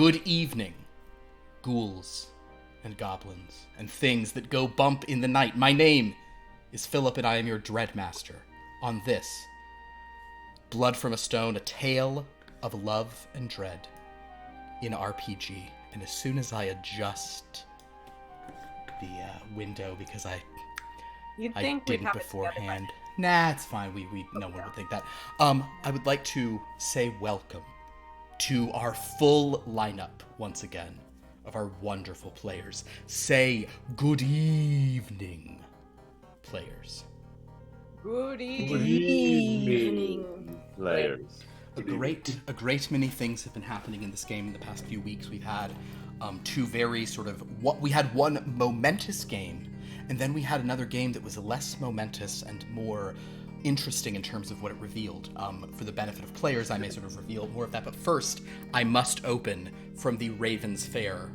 Good evening, ghouls and goblins and things that go bump in the night. My name is Philip, and I am your Dreadmaster. On this, Blood from a Stone, a tale of love and dread in RPG. And as soon as I adjust the window, because I didn't beforehand. Nah, it's fine. No one would think that. I would like to say welcome to our full lineup once again of our wonderful players. Say good evening, players. Good evening, players. A great many things have been happening in this game in the past few weeks. We've had two very we had one momentous game, and then we had another game that was less momentous and more interesting in terms of what it revealed. For the benefit of players, I may sort of reveal more of that, but first, I must open from the Raven's Fair.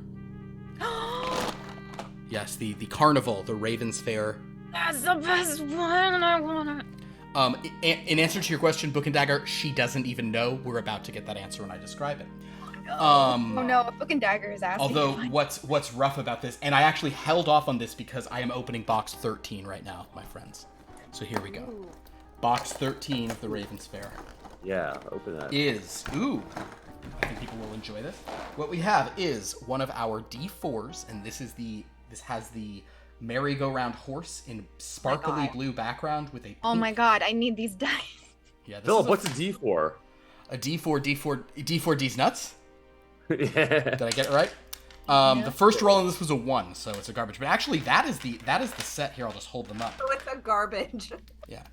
Yes, the carnival, the Raven's Fair. That's the best one, I want it. In answer to your question, Book and Dagger, she doesn't even know. We're about to get that answer when I describe it. Oh no, Book and Dagger is asking. Although, what's rough about this, and I actually held off on this because I am opening box 13 right now, my friends. So here we go. Ooh. Box 13 of the Raven's Fair. Yeah, open that. I think people will enjoy this. What we have is one of our D4s, and this has the merry-go-round horse in sparkly blue background with a pink... Oh my god, I need these dice. Yeah, Philip, what's a D4? A D4D's nuts? Yeah. Did I get it right? The first roll on this was a 1, so it's a garbage. But actually, that is the set here. I'll just hold them up. Oh, it's a garbage. Yeah.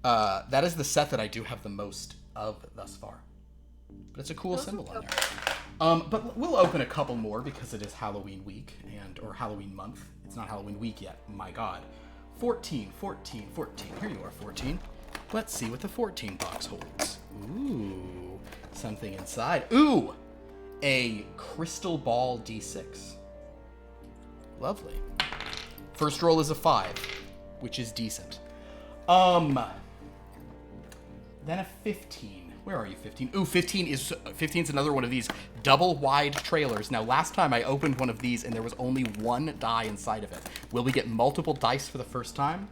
That is the set that I do have the most of thus far. But it's a cool symbol on there. But we'll open a couple more because it is Halloween week or Halloween month. It's not Halloween week yet. My God. 14. Here you are, 14. Let's see what the 14 box holds. Ooh. Something inside. Ooh! A crystal ball D6. Lovely. First roll is a 5, which is decent. Then a 15. Where are you, 15? Ooh, 15's another one of these double wide trailers. Now, last time I opened one of these and there was only one die inside of it. Will we get multiple dice for the first time?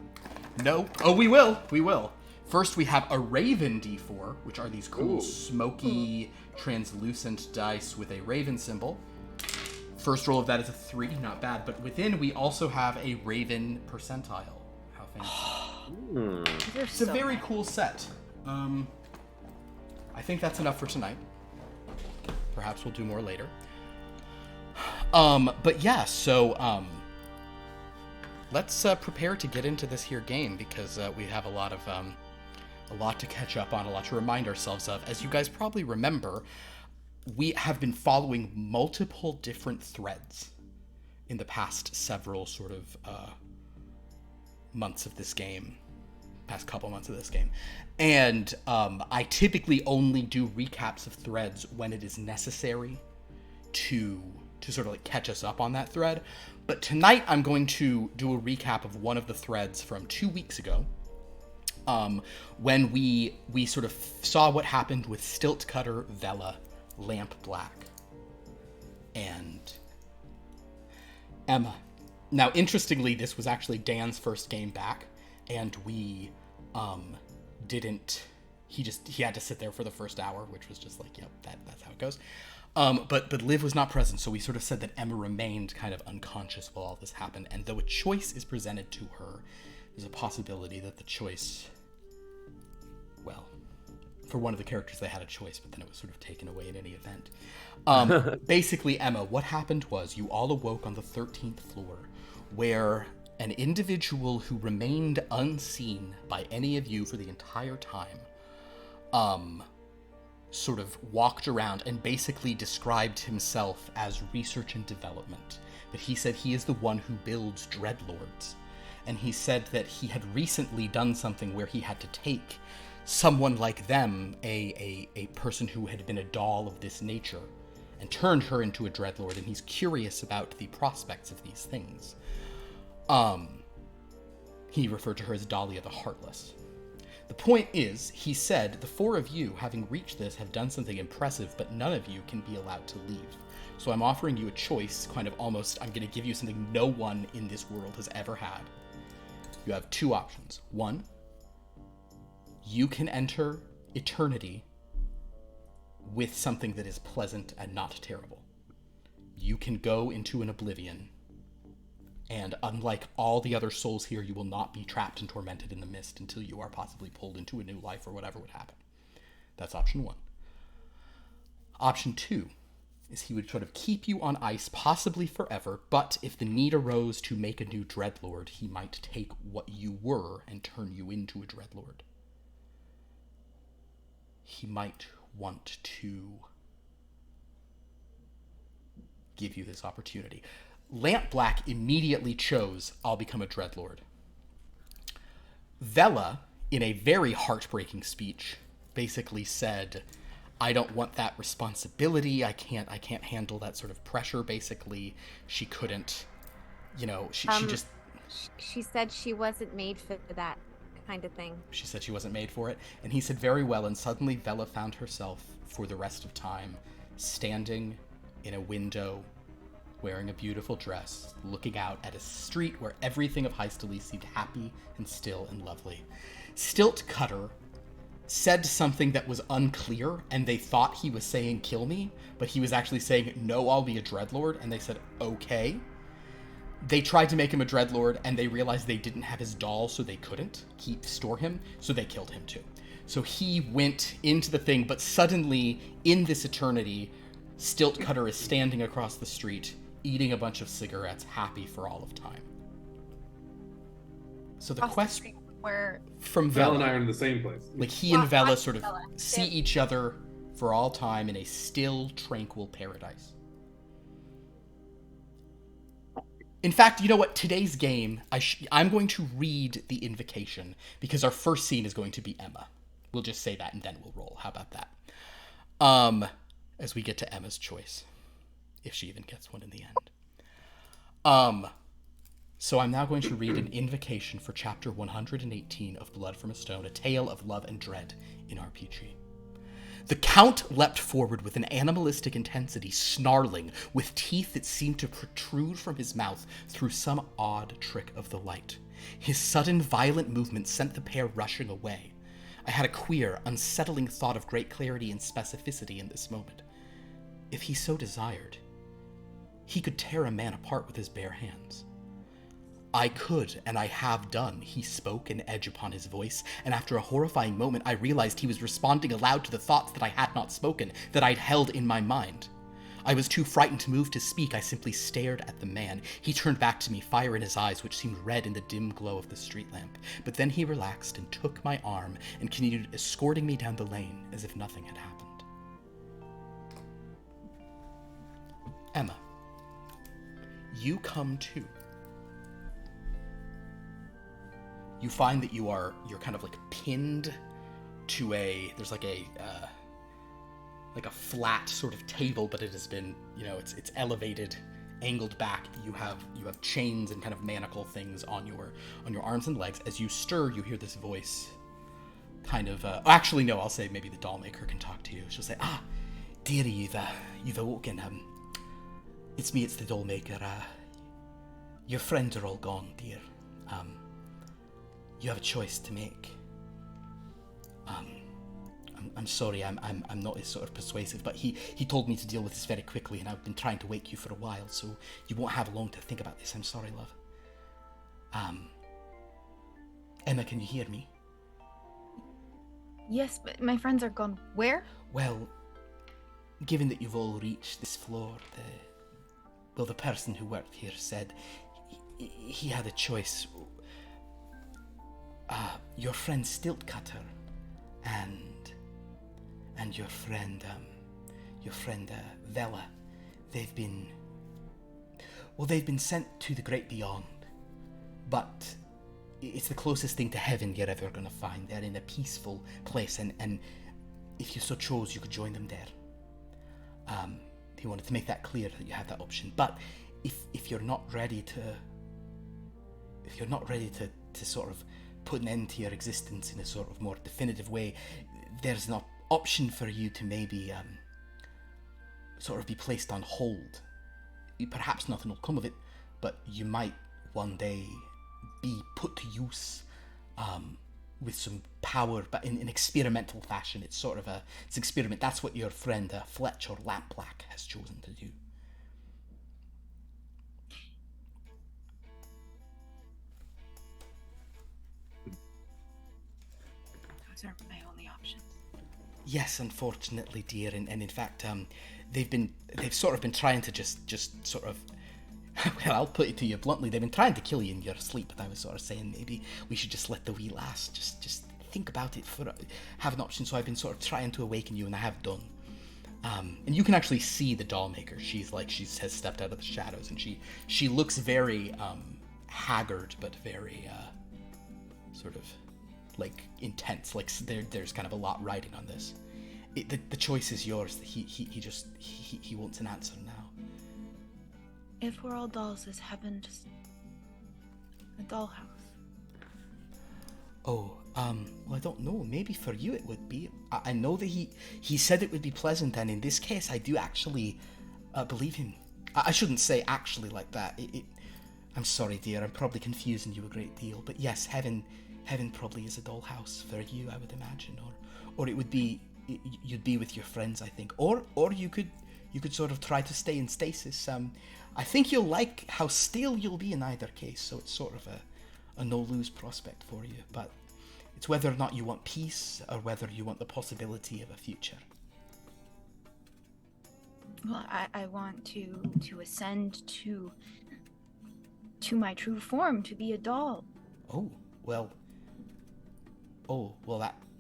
No. Oh, we will. We will. First, we have a Raven D4, which are these cool, smoky, translucent dice with a Raven symbol. First roll of that is a 3, not bad. But within, we also have a Raven percentile. How fancy. It's a very cool set. I think that's enough for tonight. Perhaps we'll do more later. But yeah, so let's prepare to get into this here game because we have a lot to catch up on, a lot to remind ourselves of. As you guys probably remember, we have been following multiple different threads in the past several months of this game. Past couple months of this game. And I typically only do recaps of threads when it is necessary to catch us up on that thread. But tonight I'm going to do a recap of one of the threads from 2 weeks ago, when we sort of saw what happened with Stilt Cutter, Vela, Lamp Black, and Emma. Now, interestingly, this was actually Dan's first game back, and we he had to sit there for the first hour, which was just like, yep, that's how it goes. But Liv was not present, so we sort of said that Emma remained kind of unconscious while all this happened, and though a choice is presented to her, there's a possibility that the choice, well, for one of the characters they had a choice, but then it was sort of taken away in any event. Basically, Emma, what happened was you all awoke on the 13th floor, where an individual who remained unseen by any of you for the entire time, sort of walked around and basically described himself as research and development. That he said he is the one who builds dreadlords. And he said that he had recently done something where he had to take someone like them, a person who had been a doll of this nature, and turned her into a dreadlord, and he's curious about the prospects of these things. He referred to her as Dahlia the Heartless. The point is, he said, the 4 of you, having reached this, have done something impressive, but none of you can be allowed to leave. So I'm offering you a choice, kind of almost, I'm going to give you something no one in this world has ever had. You have two options. One, you can enter eternity with something that is pleasant and not terrible. You can go into an oblivion, and unlike all the other souls here, you will not be trapped and tormented in the mist until you are possibly pulled into a new life or whatever would happen. That's option one. Option two is he would sort of keep you on ice, possibly forever, but if the need arose to make a new Dreadlord, he might take what you were and turn you into a Dreadlord. He might want to give you this opportunity. Lampblack immediately chose, I'll become a Dreadlord. Vela, in a very heartbreaking speech, basically said, I don't want that responsibility. I can't handle that sort of pressure, basically. She couldn't, she just... She said she wasn't made for that kind of thing. She said she wasn't made for it. And he said, very well, and suddenly Vela found herself, for the rest of time, standing in a window, wearing a beautiful dress, looking out at a street where everything of Hystaly seemed happy and still and lovely. Stilt Cutter said something that was unclear, and they thought he was saying kill me, but he was actually saying, no, I'll be a Dreadlord, and they said, okay. They tried to make him a Dreadlord, and they realized they didn't have his doll, so they couldn't store him, so they killed him too. So he went into the thing, but suddenly, in this eternity, Stilt Cutter is standing across the street, eating a bunch of cigarettes, happy for all of time. So the quest where from Vel Vela, and I are in the same place. like he and Vela sort of see each other for all time in a still, tranquil paradise. In fact, you know what? Today's game, I'm going to read the invocation because our first scene is going to be Emma. We'll just say that and then we'll roll. How about that? As we get to Emma's choice, if she even gets one in the end. So I'm now going to read an invocation for chapter 118 of Blood from a Stone, a tale of love and dread in RPG. The Count leapt forward with an animalistic intensity, snarling, with teeth that seemed to protrude from his mouth through some odd trick of the light. His sudden, violent movement sent the pair rushing away. I had a queer, unsettling thought of great clarity and specificity in this moment. If he so desired, he could tear a man apart with his bare hands. I could, and I have done, he spoke, an edge upon his voice, and after a horrifying moment I realized he was responding aloud to the thoughts that I had not spoken, that I'd held in my mind. I was too frightened to move to speak. I simply stared at the man. He turned back to me, fire in his eyes, which seemed red in the dim glow of the street lamp. But then he relaxed and took my arm and continued escorting me down the lane as if nothing had happened. Emma, you come too. You find that you're kind of like pinned to there's like a flat sort of table, but it has been, it's elevated, angled back. You have chains and kind of manacle things on your arms and legs. As you stir, you hear this voice kind of, actually no, I'll say maybe the doll maker can talk to you. She'll say, dearie, you've awoken. It's me, it's the doll maker. Your friends are all gone, dear. You have a choice to make. I'm sorry, I'm not as sort of persuasive, but he told me to deal with this very quickly, and I've been trying to wake you for a while, so you won't have long to think about this. I'm sorry, love. Emma, can you hear me? Yes, but my friends are gone. Where? Well, given that you've all reached this floor, the person who worked here said he had a choice. Your friend Stilt Cutter and your friend Vela, they've been sent to the great beyond, but it's the closest thing to heaven you're ever gonna find. They're in a peaceful place, and if you so chose, you could join them there. He wanted to make that clear that you have that option. But if you're not ready to sort of put an end to your existence in a sort of more definitive way, there's an option for you to maybe sort of be placed on hold. Perhaps nothing will come of it, but you might one day be put to use with some power, but in an experimental fashion. It's sort of it's an experiment. That's what your friend Fletcher Lampblack has chosen to do. Those are my only options. Yes, unfortunately, dear, and in fact, they've sort of been trying to just sort of, well, I'll put it to you bluntly, they've been trying to kill you in your sleep. But I was sort of saying maybe we should just let the wee lass just think about it have an option. So I've been sort of trying to awaken you, and I have done. And you can actually see the doll maker. She has stepped out of the shadows, and she looks very haggard, but very sort of like intense. Like there's kind of a lot riding on this. The choice is yours. He wants an answer now. If we're all dolls, is heaven just a dollhouse? Oh, well, I don't know. Maybe for you it would be. I know that he said it would be pleasant, and in this case, I do actually believe him. I shouldn't say actually like that. I'm sorry, dear. I'm probably confusing you a great deal, but yes, heaven probably is a dollhouse for you, I would imagine, or it would be you'd be with your friends, I think, or you could sort of try to stay in stasis. I think you'll like how still you'll be in either case, so it's sort of a no-lose prospect for you, but it's whether or not you want peace or whether you want the possibility of a future. Well, I want to ascend to my true form, to be a doll. Oh, well,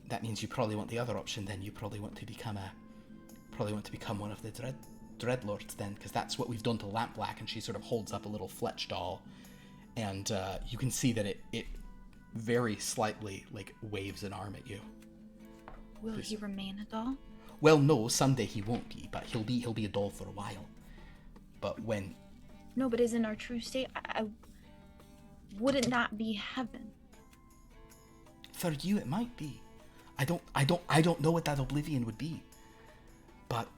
that means you probably want the other option then. You probably want to become one of the Dreadlords then, because that's what we've done to Lampblack. And she sort of holds up a little Fletch doll, and you can see that it very slightly like waves an arm at you. Will he remain a doll? Well, no, someday he won't be, but he'll be a doll for a while. But when... No, but isn't our true state? I wouldn't that be heaven? For you, it might be. I don't know what that oblivion would be. But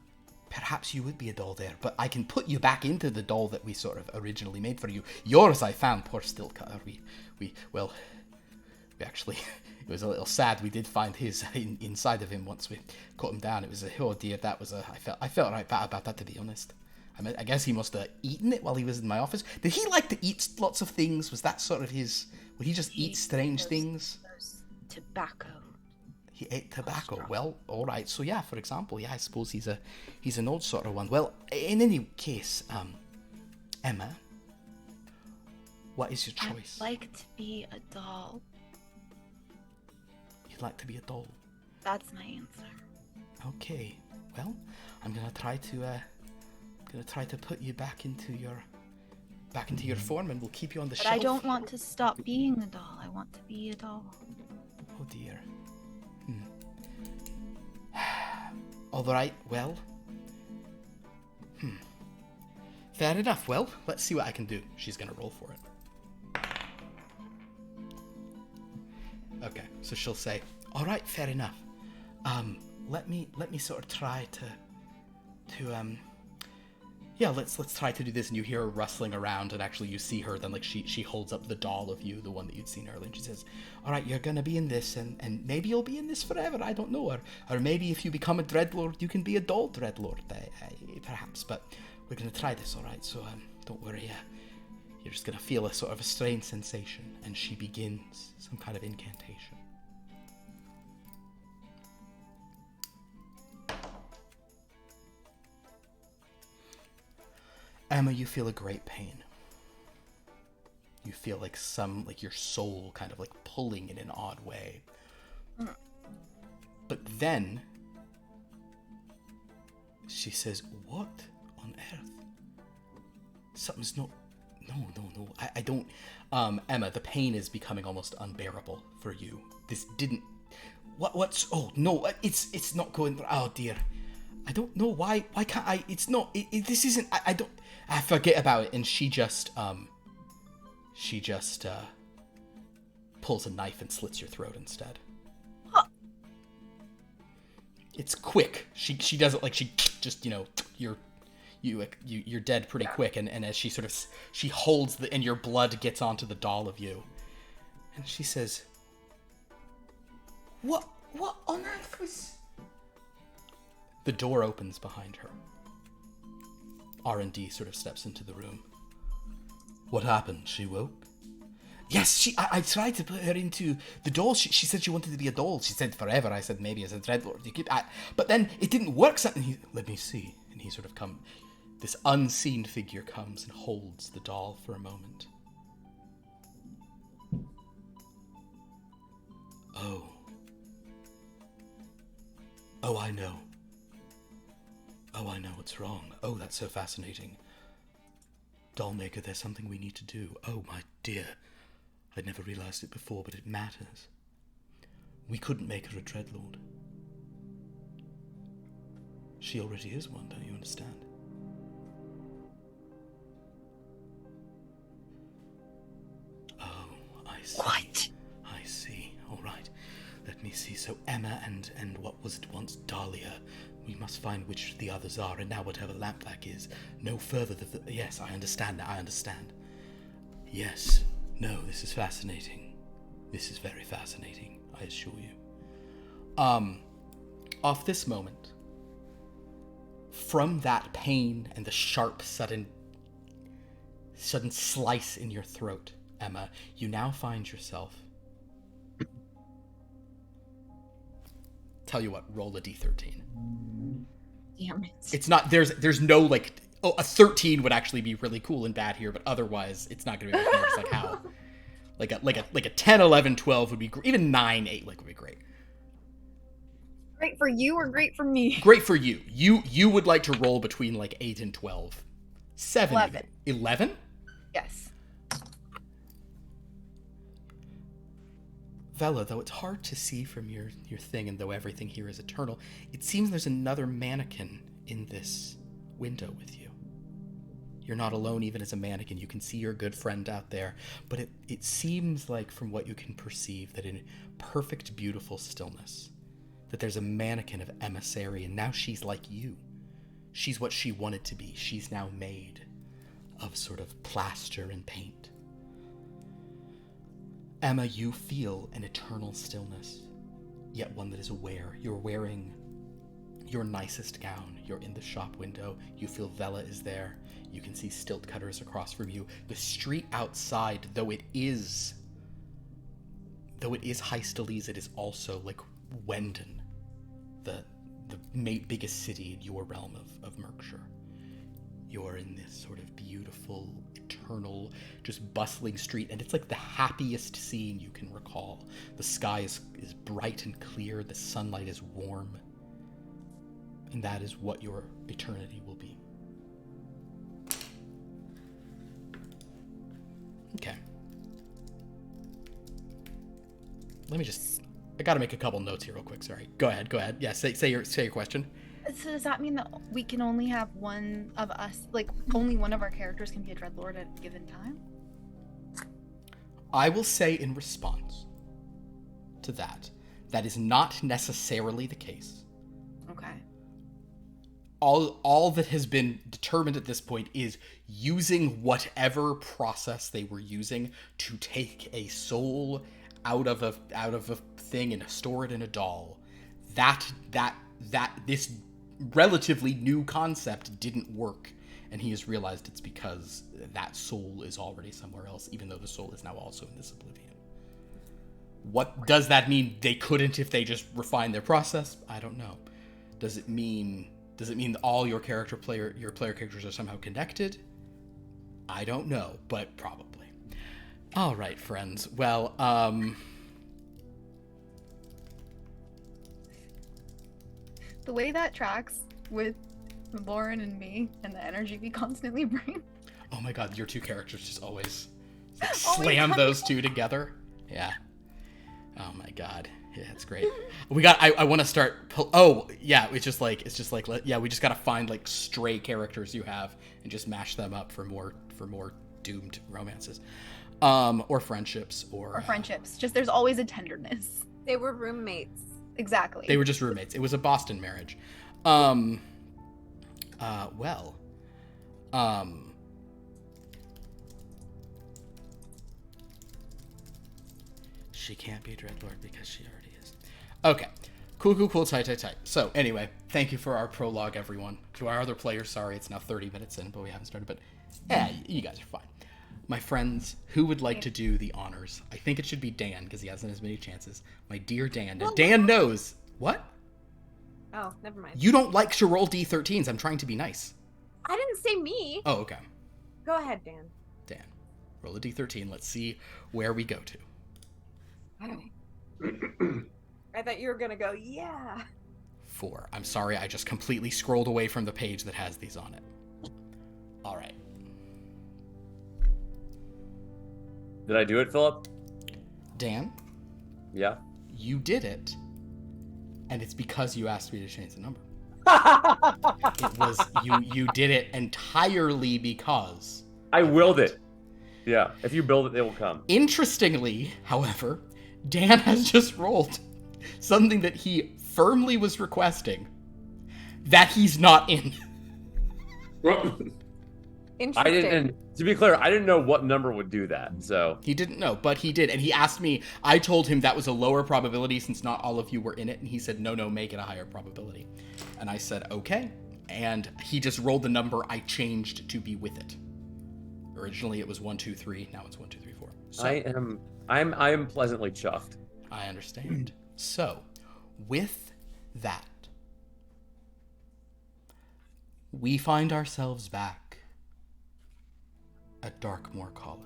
perhaps you would be a doll there. But I can put you back into the doll that we sort of originally made for you. Yours, I found, poor Stillcutter. We actually, it was a little sad. We did find his inside of him once we cut him down. It was oh dear, I felt right bad about that, to be honest. I guess he must have eaten it while he was in my office. Did he like to eat lots of things? Was that sort of his... Would he just eat strange things? Tobacco. He ate tobacco. Well, all right. So yeah, for example, yeah, I suppose he's an old sort of one. Well, in any case, Emma, what is your choice? I'd like to be a doll. You'd like to be a doll? That's my answer. Okay. Well, I'm gonna try to put you back into your form, and we'll keep you on the But shelf. I don't want to stop being a doll. I want to be a doll. Oh dear. All right, well. Fair enough. Well, let's see what I can do. She's gonna roll for it. Okay, so she'll say, all right, fair enough. Let me sort of try to yeah, let's try to do this. And you hear her rustling around, and actually you see her then, like, she holds up the doll of you, the one that you'd seen earlier, and she says, all right, you're gonna be in this, and maybe you'll be in this forever, I don't know, or maybe if you become a Dreadlord, you can be a doll Dreadlord, perhaps, but we're gonna try this, all right, so don't worry, you're just gonna feel a sort of a strange sensation, and she begins some kind of incantation. Emma, you feel a great pain. You feel like your soul kind of like pulling in an odd way. But then she says, what on earth? Something's no, I don't, Emma, the pain is becoming almost unbearable for you. This didn't, what's, oh no, it's not going, oh dear. I don't know why can't I, it's not, this isn't, I forget about it, and she just pulls a knife and slits your throat instead. Huh. It's quick. She does it like she just, your you're dead pretty quick. And as she sort of she holds and your blood gets onto the doll of you, and she says, "What on earth was?" The door opens behind her. R&D sort of steps into the room. What happened? She woke? Yes, I tried to put her into the doll. She said she wanted to be a doll. She said forever. I said maybe as a dreadlord. But then it didn't work. Let me see. And he sort of this unseen figure comes and holds the doll for a moment. Oh, I know. Oh, I know what's wrong. Oh, that's so fascinating. Dollmaker, there's something we need to do. Oh, my dear. I'd never realized it before, but it matters. We couldn't make her a dreadlord. She already is one, don't you understand? Oh, I see. What? I see. All right. Let me see. So Emma and what was it once, Dahlia. We must find which the others are, and now whatever Lampblack is, no further yes, I understand now, I understand. Yes. No, this is fascinating. This is very fascinating, I assure you. Off this moment, from that pain and the sharp, sudden slice in your throat, Emma, you now find yourself... Tell you what, roll a d13. Damn it. It's not, there's no, like, a 13 would actually be really cool and bad here, but otherwise, it's not going to be much more. It's like how? Like a 10, 11, 12 would be great. Even 9, 8, like, would be great. Great for you or great for me? Great for you. You would like to roll between, like, 8 and 12. 7. 11. 11? Yes. Vela, though it's hard to see from your thing, and though everything here is eternal, it seems there's another mannequin in this window with you. You're not alone even as a mannequin. You can see your good friend out there, but it seems like, from what you can perceive, that in perfect, beautiful stillness, that there's a mannequin of emissary, and now she's like you. She's what she wanted to be. She's now made of sort of plaster and paint. Emma, you feel an eternal stillness, yet one that is aware. You're wearing your nicest gown. You're in the shop window. You feel Vela is there. You can see stilt cutters across from you. The street outside, though it is High Stalese, it is also like Wendon, the biggest city in your realm of Merkshire. You're in this sort of beautiful, eternal, just bustling street, and it's like the happiest scene you can recall. The sky is bright and clear, the sunlight is warm, and that is what your eternity will be. Okay. I gotta make a couple notes here real quick, sorry. Go ahead. Yeah, say your question. So does that mean that we can only have one of us, like only one of our characters can be a dreadlord at a given time? I will say in response to that is not necessarily the case. Okay. All that has been determined at this point is using whatever process they were using to take a soul out of a thing and store it in a doll. That this relatively new concept didn't work, and he has realized it's because that soul is already somewhere else, even though the soul is now also in this oblivion. What does that mean? They couldn't if they just refined their process? I don't know. Does it mean all your player characters are somehow connected? I don't know, but probably. All right, friends. Well, The way that tracks with Lauren and me and the energy we constantly bring. oh my god, your two characters just always Oh my slam God. those two together. Yeah. Oh my god. Yeah, it's great. I want to start. Oh yeah, it's just like we just gotta find like stray characters you have and just mash them up for more doomed romances, or friendships or friendships. Just there's always a tenderness. They were roommates. Exactly. They were just roommates. It was a Boston marriage. Well, She can't be Dreadlord because she already is. Okay. Cool, tight. So, anyway, thank you for our prologue, everyone. To our other players, sorry, it's now 30 minutes in, but we haven't started, but yeah, you guys are fine. My friends, who would like to do the honors? I think it should be Dan, because he hasn't as many chances. My dear Dan. And Dan knows. What? Oh, never mind. You don't like to roll D13s. I'm trying to be nice. I didn't say me. Oh, okay. Go ahead, Dan. Dan, roll a D13. Let's see where we go to. I thought you were gonna go, yeah. 4. I'm sorry, I just completely scrolled away from the page that has these on it. All right. Did I do it, Philip? Dan, Yeah. you did it, and it's because you asked me to change the number. It was you did it entirely because I willed it. Yeah. If you build it, they will come. Interestingly, however, Dan has just rolled something that he firmly was requesting that he's not in. Interesting. I didn't. To be clear, I didn't know what number would do that. So He didn't know, but he did. And he asked me, I told him that was a lower probability since not all of you were in it. And he said, no, make it a higher probability. And I said, okay. And he just rolled the number I changed to be with it. Originally it was 1, 2, 3. Now it's 1, 2, 3, 4. So, I am pleasantly chuffed. I understand. So, with that, we find ourselves back at Darkmoor College.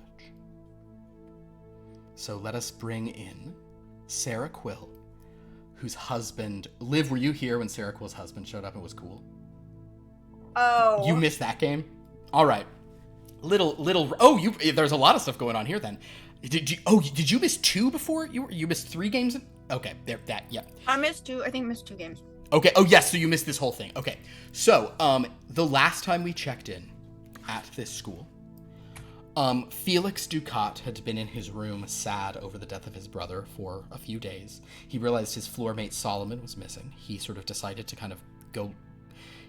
So let us bring in Sarah Quill, whose husband... Liv, were you here when Sarah Quill's husband showed up and was cool? Oh. You missed that game? All right. Oh, there's a lot of stuff going on here then. Did you miss 2 before? You missed 3 games? Okay, yeah. I missed 2. I think missed 2 games. Okay, oh yes, so you missed this whole thing. Okay, so, the last time we checked in at this school, Felix Ducat had been in his room sad over the death of his brother for a few days. He realized his floor mate Solomon was missing. He sort of decided to kind of go...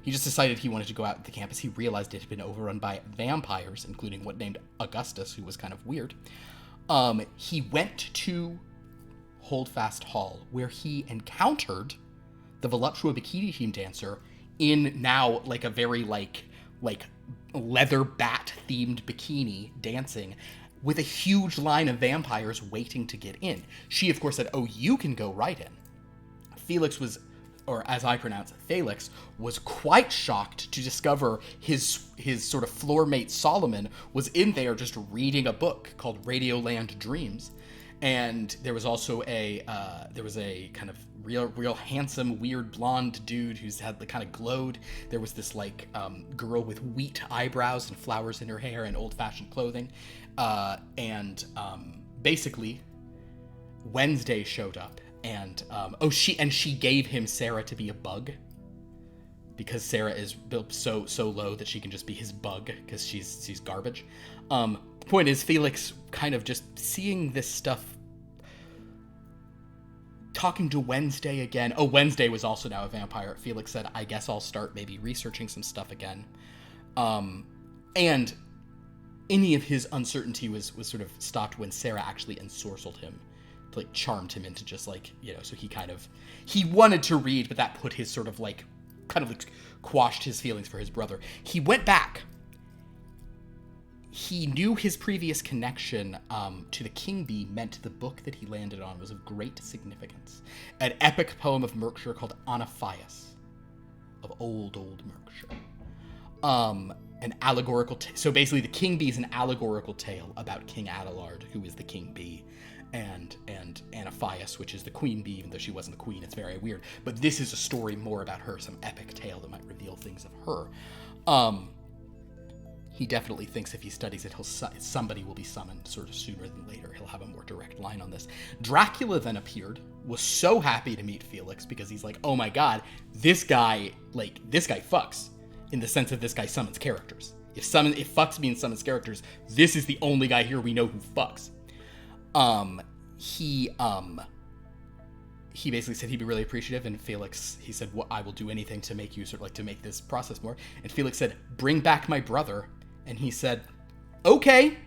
He just decided he wanted to go out to the campus. He realized it had been overrun by vampires, including one named Augustus, who was kind of weird. He went to Holdfast Hall, where he encountered the Voluptua Bikini Team dancer in now, like, a very, like leather bat-themed bikini dancing with a huge line of vampires waiting to get in. She, of course, said, oh, you can go right in. Felix was... or as I pronounce it, Felix, was quite shocked to discover his sort of floor mate Solomon was in there just reading a book called Radioland Dreams. And there was also a kind of real handsome, weird blonde dude who's had the kind of glowed. There was this like girl with wheat eyebrows and flowers in her hair and old-fashioned clothing. Basically, Wednesday showed up. And she gave him Sarah to be a bug, because Sarah is built so low that she can just be his bug because she's garbage. Point is, Felix kind of just seeing this stuff, talking to Wednesday again. Oh, Wednesday was also now a vampire. Felix said, I guess I'll start maybe researching some stuff again. And any of his uncertainty was sort of stopped when Sarah actually ensorcelled him. Like charmed him into just like, so he wanted to read, but that put his sort of like kind of like quashed his feelings for his brother. He went back. He knew his previous connection to the King Bee meant the book that he landed on was of great significance. An epic poem of Merkshire called Onophias, of old Merkshire. An allegorical so basically the King Bee is an allegorical tale about King Adelard, who is the King Bee, and Onophias, which is the queen bee, even though she wasn't the queen. It's very weird. But this is a story more about her, some epic tale that might reveal things of her. He definitely thinks if he studies it, somebody will be summoned sort of sooner than later. He'll have a more direct line on this. Dracula then appeared, was so happy to meet Felix, because he's like, oh my god, this guy fucks, in the sense of this guy summons characters. If fucks means summons characters, this is the only guy here we know who fucks. he basically said he'd be really appreciative, and Felix, he said, well, I will do anything to make you sort of like to make this process more. And Felix said, bring back my brother. And he said, okay.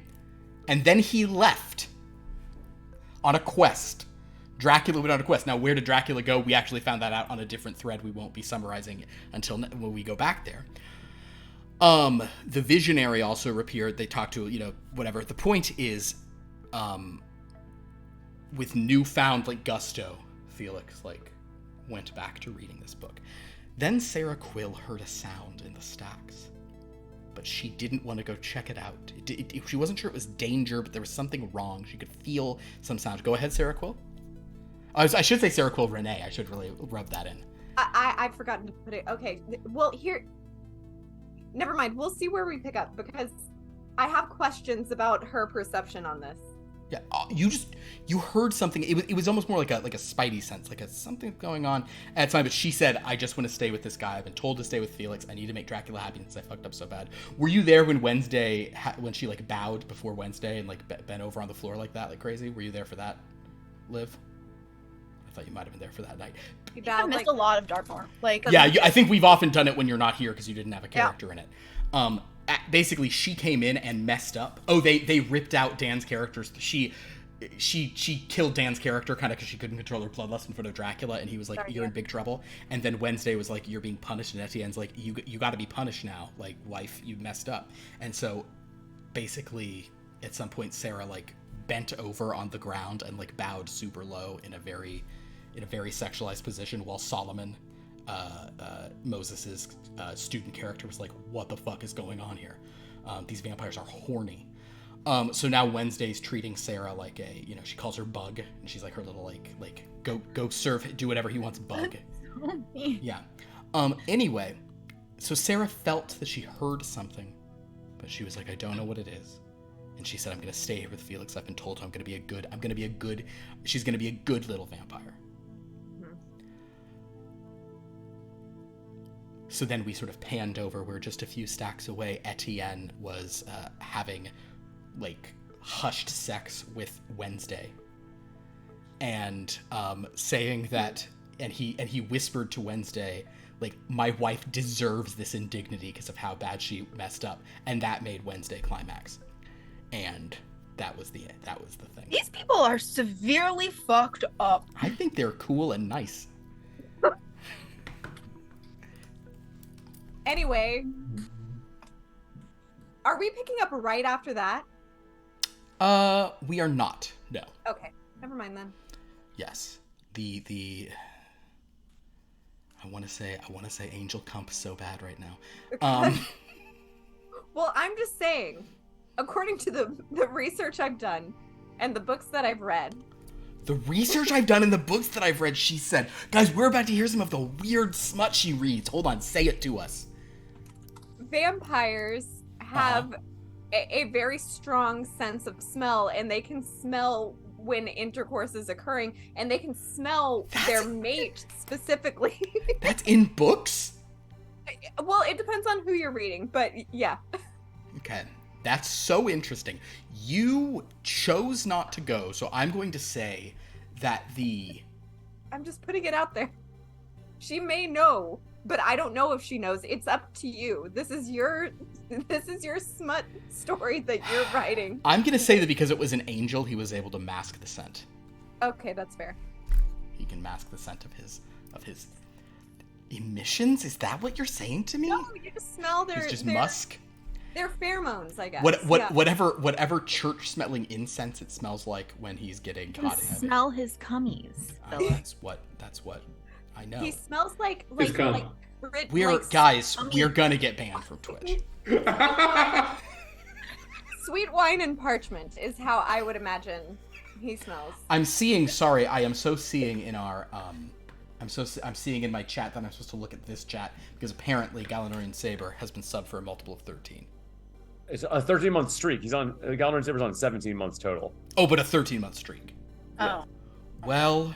And then he left on a quest. Dracula went on a quest. Now, where did Dracula go? We actually found that out on a different thread. We won't be summarizing until when we go back there. The Visionary also appeared. They talked to, whatever. The point is, with newfound, gusto, Felix, went back to reading this book. Then Sarah Quill heard a sound in the stacks, but she didn't want to go check it out. She wasn't sure it was danger, but there was something wrong. She could feel some sound. Go ahead, Sarah Quill. I should say Sarah Quill Renee. I should really rub that in. I've forgotten to put it. Okay, well, here... Never mind. We'll see where we pick up, because I have questions about her perception on this. Yeah, you heard something. It was almost more like a spidey sense, something going on at the time. But she said, "I just want to stay with this guy. I've been told to stay with Felix. I need to make Dracula happy since I fucked up so bad." Were you there when Wednesday, when she bowed before Wednesday and bent over on the floor like that, like crazy? Were you there for that, Liv? I thought you might have been there for that night. I missed a lot of Dartmoor. Yeah, I think we've often done it when you're not here because you didn't have a character in it. Basically, she came in and messed up. Oh, they ripped out Dan's characters. She killed Dan's character kind of because she couldn't control her bloodlust in front of Dracula, and he was like, "You're in big trouble." And then Wednesday was like, "You're being punished," and Etienne's like, "You got to be punished now, wife, you messed up." And so, basically, at some point, Sarah bent over on the ground and bowed super low in a very sexualized position, while Solomon, Moses's student character, was like, "What the fuck is going on here? These vampires are horny." So now Wednesday's treating Sarah like she calls her Bug, and she's like her little go serve, do whatever he wants, Bug. Yeah. Anyway, so Sarah felt that she heard something, but she was like, "I don't know what it is." And she said, "I'm gonna stay here with Felix. I've been told she's gonna be a good little vampire." So then we sort of panned over where just a few stacks away, Etienne was having hushed sex with Wednesday, and saying that, and he whispered to Wednesday, "My wife deserves this indignity because of how bad she messed up," and that made Wednesday climax, and that was the thing. These people are severely fucked up. I think they're cool and nice. Anyway, are we picking up right after that? We are not. No. Okay, never mind then. Yes. I want to say Angel Cump so bad right now. Well, I'm just saying, according to the research I've done and the books that I've read. The research I've done in the books that I've read, she said, guys, we're about to hear some of the weird smut she reads. Hold on, say it to us. Vampires have a very strong sense of smell, and they can smell when intercourse is occurring, and they can smell their mate specifically. That's in books? Well, it depends on who you're reading, but yeah. Okay, that's so interesting. You chose not to go, so I'm going to say that I'm just putting it out there. She may know, but I don't know if she knows. It's up to you. This is your smut story that you're writing. I'm going to say that because it was an angel, he was able to mask the scent. Okay, that's fair. He can mask the scent of his emissions? Is that what you're saying to me? No, you just smell It's just musk? They're pheromones, I guess. Whatever church-smelling incense it smells like when he's getting caught in it. Smell his cummies. That's what I know. He smells like we're gonna get banned from Twitch. Sweet wine and parchment is how I would imagine he smells. I'm seeing in our I'm seeing in my chat that I'm supposed to look at this chat because apparently Galanorian Saber has been subbed for a multiple of 13. It's a 13-month streak. He's on Galanorian Saber's on 17 months total. Oh, but a 13-month streak. Oh. Well,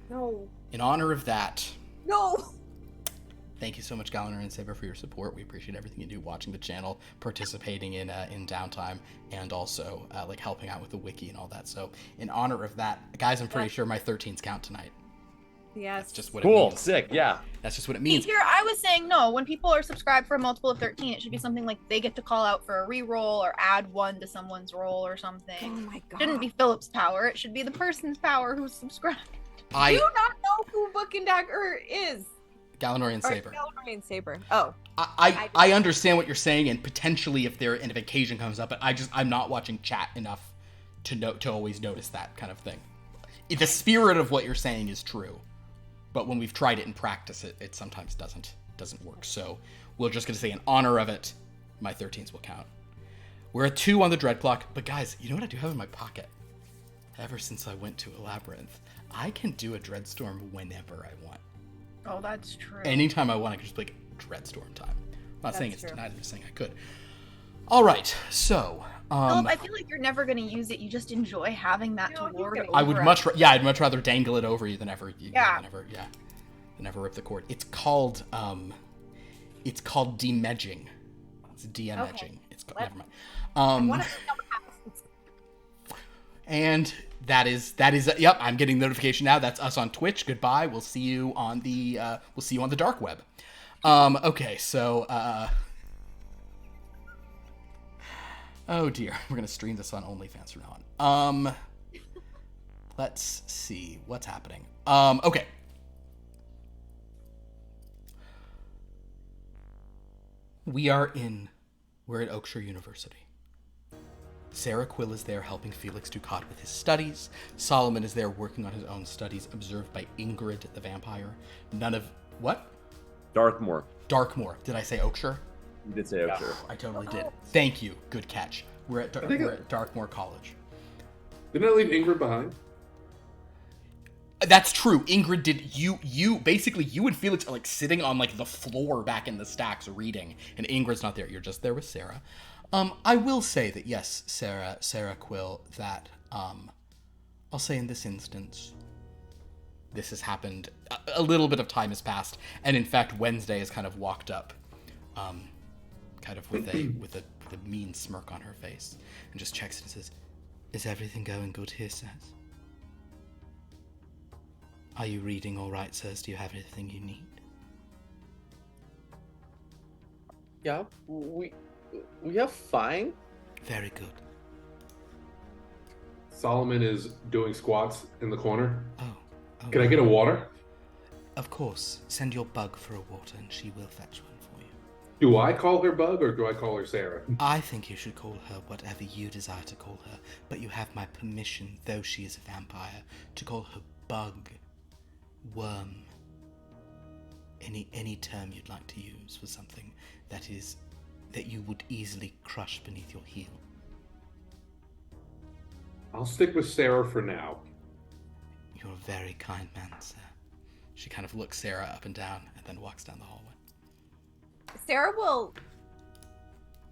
No. in honor of that, No. Thank you so much, Galliner and Saber, for your support. We appreciate everything you do, watching the channel, participating in downtime, and also like helping out with the wiki and all that. So in honor of that, guys, I'm pretty sure my 13s count tonight. Yes. That's just what it Cool, means. sick, yeah. That's just what it means. Here, I was saying no. When people are subscribed for a multiple of 13, it should be something like they get to call out for a reroll or add 1 to someone's roll or something. Oh my god. It shouldn't be Philip's power. It should be the person's power who's subscribed. I do not know who Book and Dagger is. Gallinorian Saber. Gallinorian Saber. Oh. I understand what you're saying, and potentially if there an occasion comes up, but I'm not watching chat enough to always notice that kind of thing. The spirit of what you're saying is true, but when we've tried it in practice, it sometimes doesn't work. So we're just gonna say in honor of it, my 13s will count. We're at 2 on the dread clock, but guys, you know what I do have in my pocket? Ever since I went to a labyrinth, I can do a dreadstorm whenever I want. Oh, that's true. Anytime I want, I can just be like, dreadstorm time. I'm not saying it's true. tonight, I'm just saying I could. All right, so Philip, I feel like you're never going to use it. You just enjoy having that to lord over. I would I'd much rather dangle it over you than ever than ever rip the cord. It's called demedging. It's demedging. Okay. It's never mind. And that is yep, I'm getting notification now. That's us on Twitch. Goodbye. We'll see you on the dark web. Okay, so oh dear, we're gonna stream this on OnlyFans from now on. Let's see what's happening. Okay. We're at Oakshire University. Sarah Quill is there helping Felix Ducat with his studies. Solomon is there working on his own studies, observed by Ingrid the vampire. What? Darkmoor. Darkmoor. Did I say Oakshire? You did say Oakshire. I totally did. Thank you. Good catch. We're at Darkmoor College. Didn't I leave Ingrid behind? That's true. Ingrid did. You basically, you and Felix are like sitting on like the floor back in the stacks reading, and Ingrid's not there. You're just there with Sarah. I will say that yes, Sarah Quill, that I'll say in this instance, this has happened. A little bit of time has passed, and in fact, Wednesday has kind of walked up, kind of with a mean smirk on her face, and just checks it and says, "Is everything going good here, sirs? Are you reading all right, sirs? Do you have everything you need?" Yeah, we are fine. Very good. Solomon is doing squats in the corner. Oh. Can I get a water? Of course. Send your bug for a water and she will fetch one for you. Do I call her Bug or do I call her Sarah? I think you should call her whatever you desire to call her, but you have my permission, though she is a vampire, to call her bug, worm, any term you'd like to use for something that you would easily crush beneath your heel. I'll stick with Sarah for now. You're a very kind man, sir. She kind of looks Sarah up and down and then walks down the hallway. Sarah will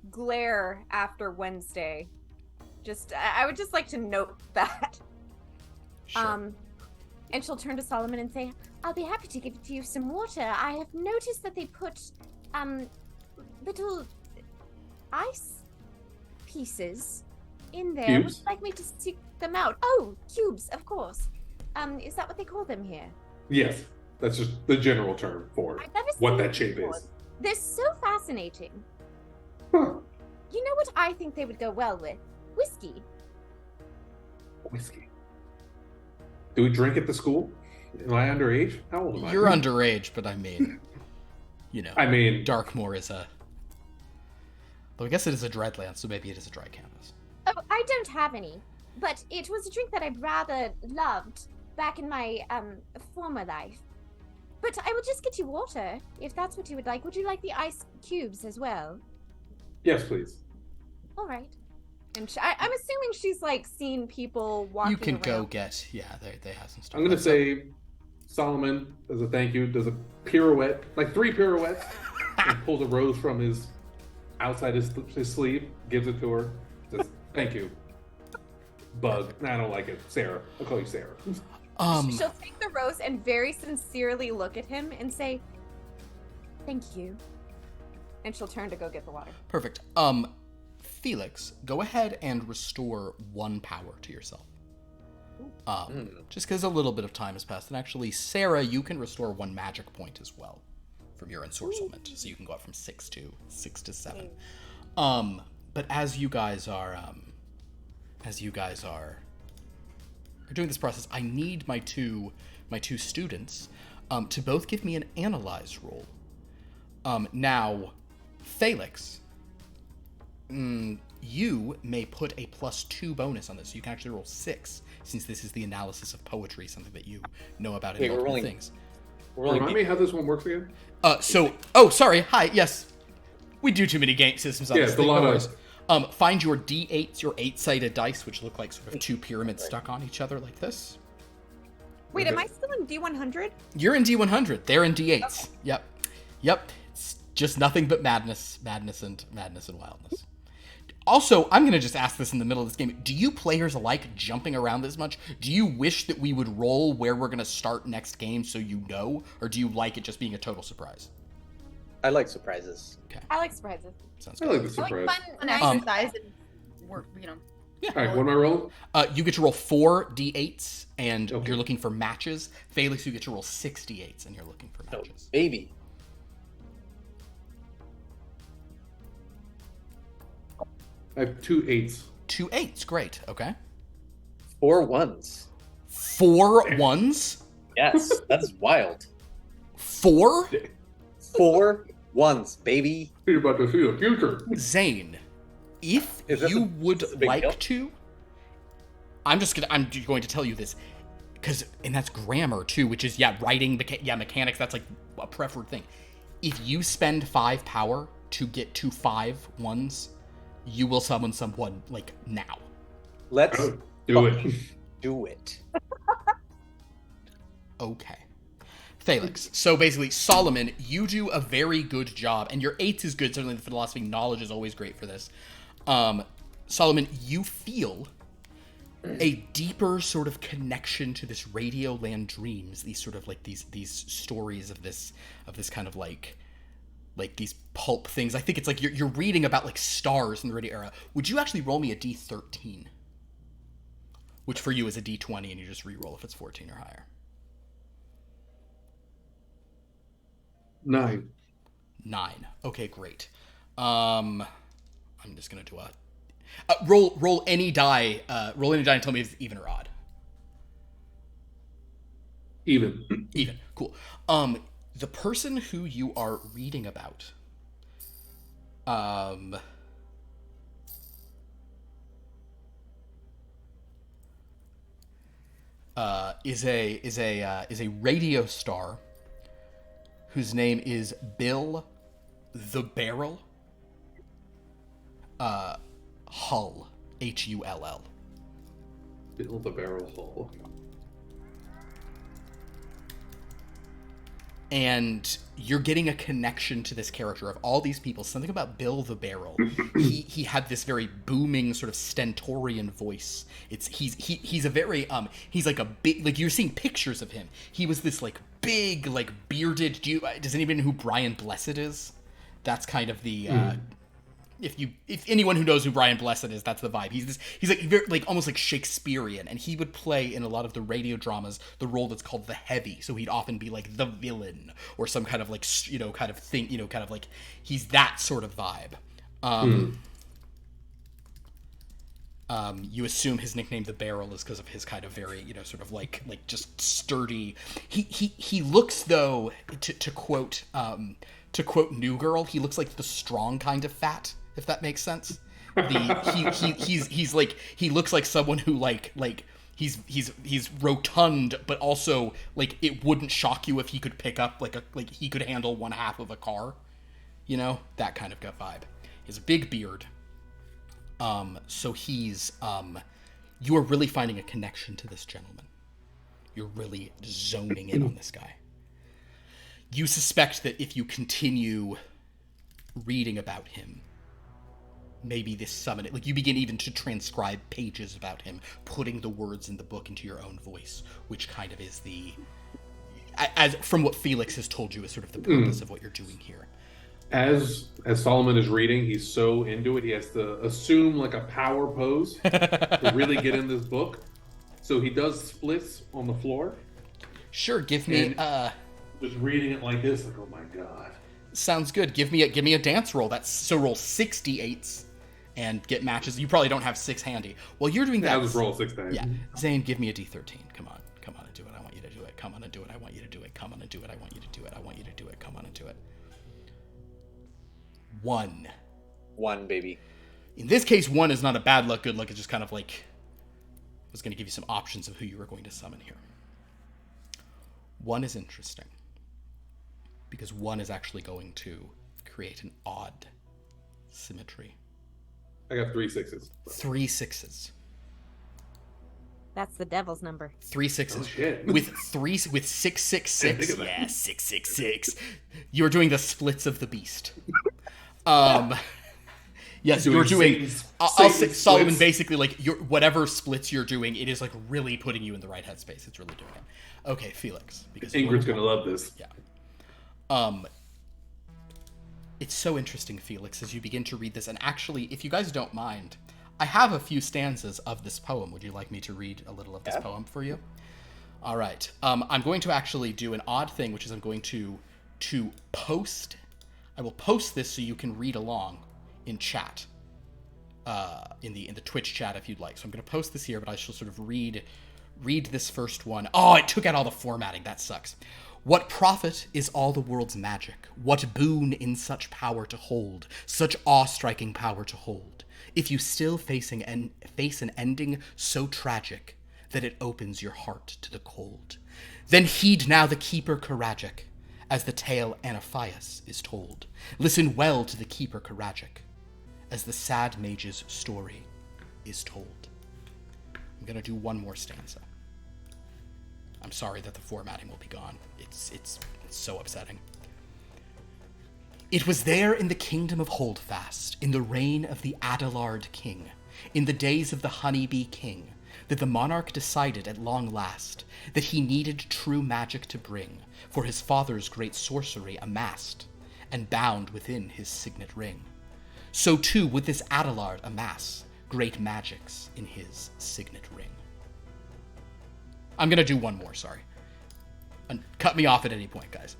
glare after Wednesday. I would just like to note that. Sure. And she'll turn to Solomon and say, "I'll be happy to give you some water. I have noticed that they put little ice pieces in there. Cubes? Would you like me to seek them out?" "Oh, cubes, of course. Is that what they call them here?" Yes, that's just the general term for I've never what seen that them shape before. is. They're so fascinating. Huh. You know what I think they would go well with? Whiskey. Whiskey. Do we drink at the school? Am I underage? How old am I? You're underage, but I mean, I mean, Darkmoor is a... Though I guess it is a dreadland, so maybe it is a dry campus. Oh, I don't have any, but it was a drink that I'd rather loved back in my former life. But I will just get you water, if that's what you would like. Would you like the ice cubes as well? yes, please. All right. And I'm assuming she's like seen people walking You can around. go get... Yeah, they have some stuff. I'm going to say Solomon, as a thank you, does a pirouette, like 3 pirouettes, and pulls a rose from his outside his sleeve, gives it to her, says, "Thank you, Bug." I don't like it. Sarah. I'll call you Sarah. She'll take the rose and very sincerely look at him and say, Thank you. And she'll turn to go get the water. Perfect. Felix, go ahead and restore 1 power to yourself. Just because a little bit of time has passed. And actually, Sarah, you can restore 1 magic point as well from your ensorcelment. So you can go up from 6 to 7. But as you guys are doing this process, I need my two students to both give me an analyze roll. Now, Felix, you may put a +2 bonus on this. So you can actually roll 6, since this is the analysis of poetry, something that you know about in multiple things. Remind me how this one works again? Sorry. Hi. Yes, we do too many game systems on this thing. Yeah, it's a lot of... Find your D8s, your 8-sided dice, which look like sort of 2 pyramids stuck on each other like this. Wait, Okay. am I still in D100? You're in D100. They're in D8s. Okay. Yep. It's just nothing but madness and wildness. Also, I'm going to just ask this in the middle of this game. Do you players like jumping around this much? Do you wish that we would roll where we're going to start next game so you know? Or do you like it just being a total surprise? I like surprises. I like surprises. Sounds I good. like the I surprise. like fun exercise and work, All right, what am I rolling? You get to roll 4 D8s, and Okay. you're looking for matches. Felix, you get to roll 6 D8s, and you're looking for No, matches. baby. I have 2 8s. 2 8s, great. Okay. 4 1s. 4 1s? Yes, that's wild. 4? 4 1s, baby. You're about to see the future. Zane, if Is this you a- would is this a big like deal? to, I'm going to tell you this, and that's grammar too, which is writing, mechanics. That's like a preferred thing. If you spend 5 power to get to 5 1s, you will summon someone like now. Let's Do it. do it. Okay. Felix. So basically, Solomon, you do a very good job, and your 8 is good. Certainly, the philosophy knowledge is always great for this. Solomon, you feel a deeper sort of connection to this Radioland dreams. These sort of like these stories of this kind of like these pulp things. I think it's like you're reading about like stars in the radio era. Would you actually roll me a D13? Which for you is a D20, and you just re-roll if it's 14 or higher. 9. 9. Okay, great. I'm just gonna do a roll any die. Roll any die and tell me if it's even or odd. Even. Even. Cool. The person who you are reading about, is a radio star whose name is Bill the Barrel Hull, Hull. Bill the Barrel Hole. And you're getting a connection to this character of all these people. Something about Bill the Barrel. he had this very booming sort of stentorian voice. He's a very he's like a big, like you're seeing pictures of him. He was this like big, like bearded. Does anybody know who Brian Blessed is? That's kind of the if anyone who knows who Brian Blessed is, that's the vibe. He's like very, like almost like Shakespearean, and he would play in a lot of the radio dramas the role that's called the heavy. So he'd often be like the villain or some kind of like kind of thing, kind of like he's that sort of vibe. You assume his nickname the Barrel is because of his kind of very sort of like just sturdy. He looks though to quote New Girl, he looks like the strong kind of fat, if that makes sense. He's like, he looks like someone who like he's rotund, but also like it wouldn't shock you if he could pick up like he could handle one half of a car, that kind of vibe. He has a big beard. So he's you are really finding a connection to this gentleman. You're really zoning in on this guy. You suspect that if you continue reading about him, maybe this summon, like you begin even to transcribe pages about him, putting the words in the book into your own voice, which kind of is as from what Felix has told you is sort of the purpose of what you're doing here. As Solomon is reading, he's so into it, he has to assume like a power pose to really get in this book. So he does splits on the floor. Sure, give me Just reading it like this, like, oh my god. sounds good. Give me a dance roll. So roll 68s and get matches. You probably don't have 6 handy. While you're doing that, I'll just roll 6 dice. yeah, Zane, give me a D13. Come on and do it. I want you to do it. Come on and do it. I want you to do it. Come on and do it. I want you to do it. I want you to do it. Come on and do it. 1. 1, baby. In this case, 1 is not a bad luck, good luck. It's just kind of like I was going to give you some options of who you were going to summon here. 1 is interesting because 1 is actually going to create an odd symmetry. I got 3 6s. 3 6s. That's the devil's number. 3 6s. Oh, shit. With 666. Didn't think of that. Yeah, 666. You're doing the splits of the beast. Yes, you're doing. I'll say, Solomon, splits. basically, like whatever splits you're doing, it is like really putting you in the right headspace. It's really doing it. Okay, Felix, because Ingrid's gonna love this. Yeah. It's so interesting, Felix, as you begin to read this. And actually, if you guys don't mind, I have a few stanzas of this poem. Would you like me to read a little of this poem for you? All right. I'm going to actually do an odd thing, which is I'm going to post. I will post this so you can read along in chat, in the Twitch chat if you'd like. So I'm going to post this here, but I shall sort of read this first one. Oh, it took out all the formatting. That sucks. What profit is all the world's magic? What boon in such power to hold, such awe-striking power to hold, if you still face an ending so tragic that it opens your heart to the cold? Then heed now the keeper Karagic, as the tale Anaphias is told. Listen well to the keeper Karagic, as the sad mage's story is told. I'm gonna do one more stanza. I'm sorry that the formatting will be gone. It's so upsetting. It was there in the kingdom of Holdfast, in the reign of the Adelard king, in the days of the honeybee king, that the monarch decided at long last that he needed true magic to bring for his father's great sorcery amassed and bound within his signet ring. So too would this Adelard amass great magics in his signet ring. I'm gonna do one more, sorry. And cut me off at any point, guys.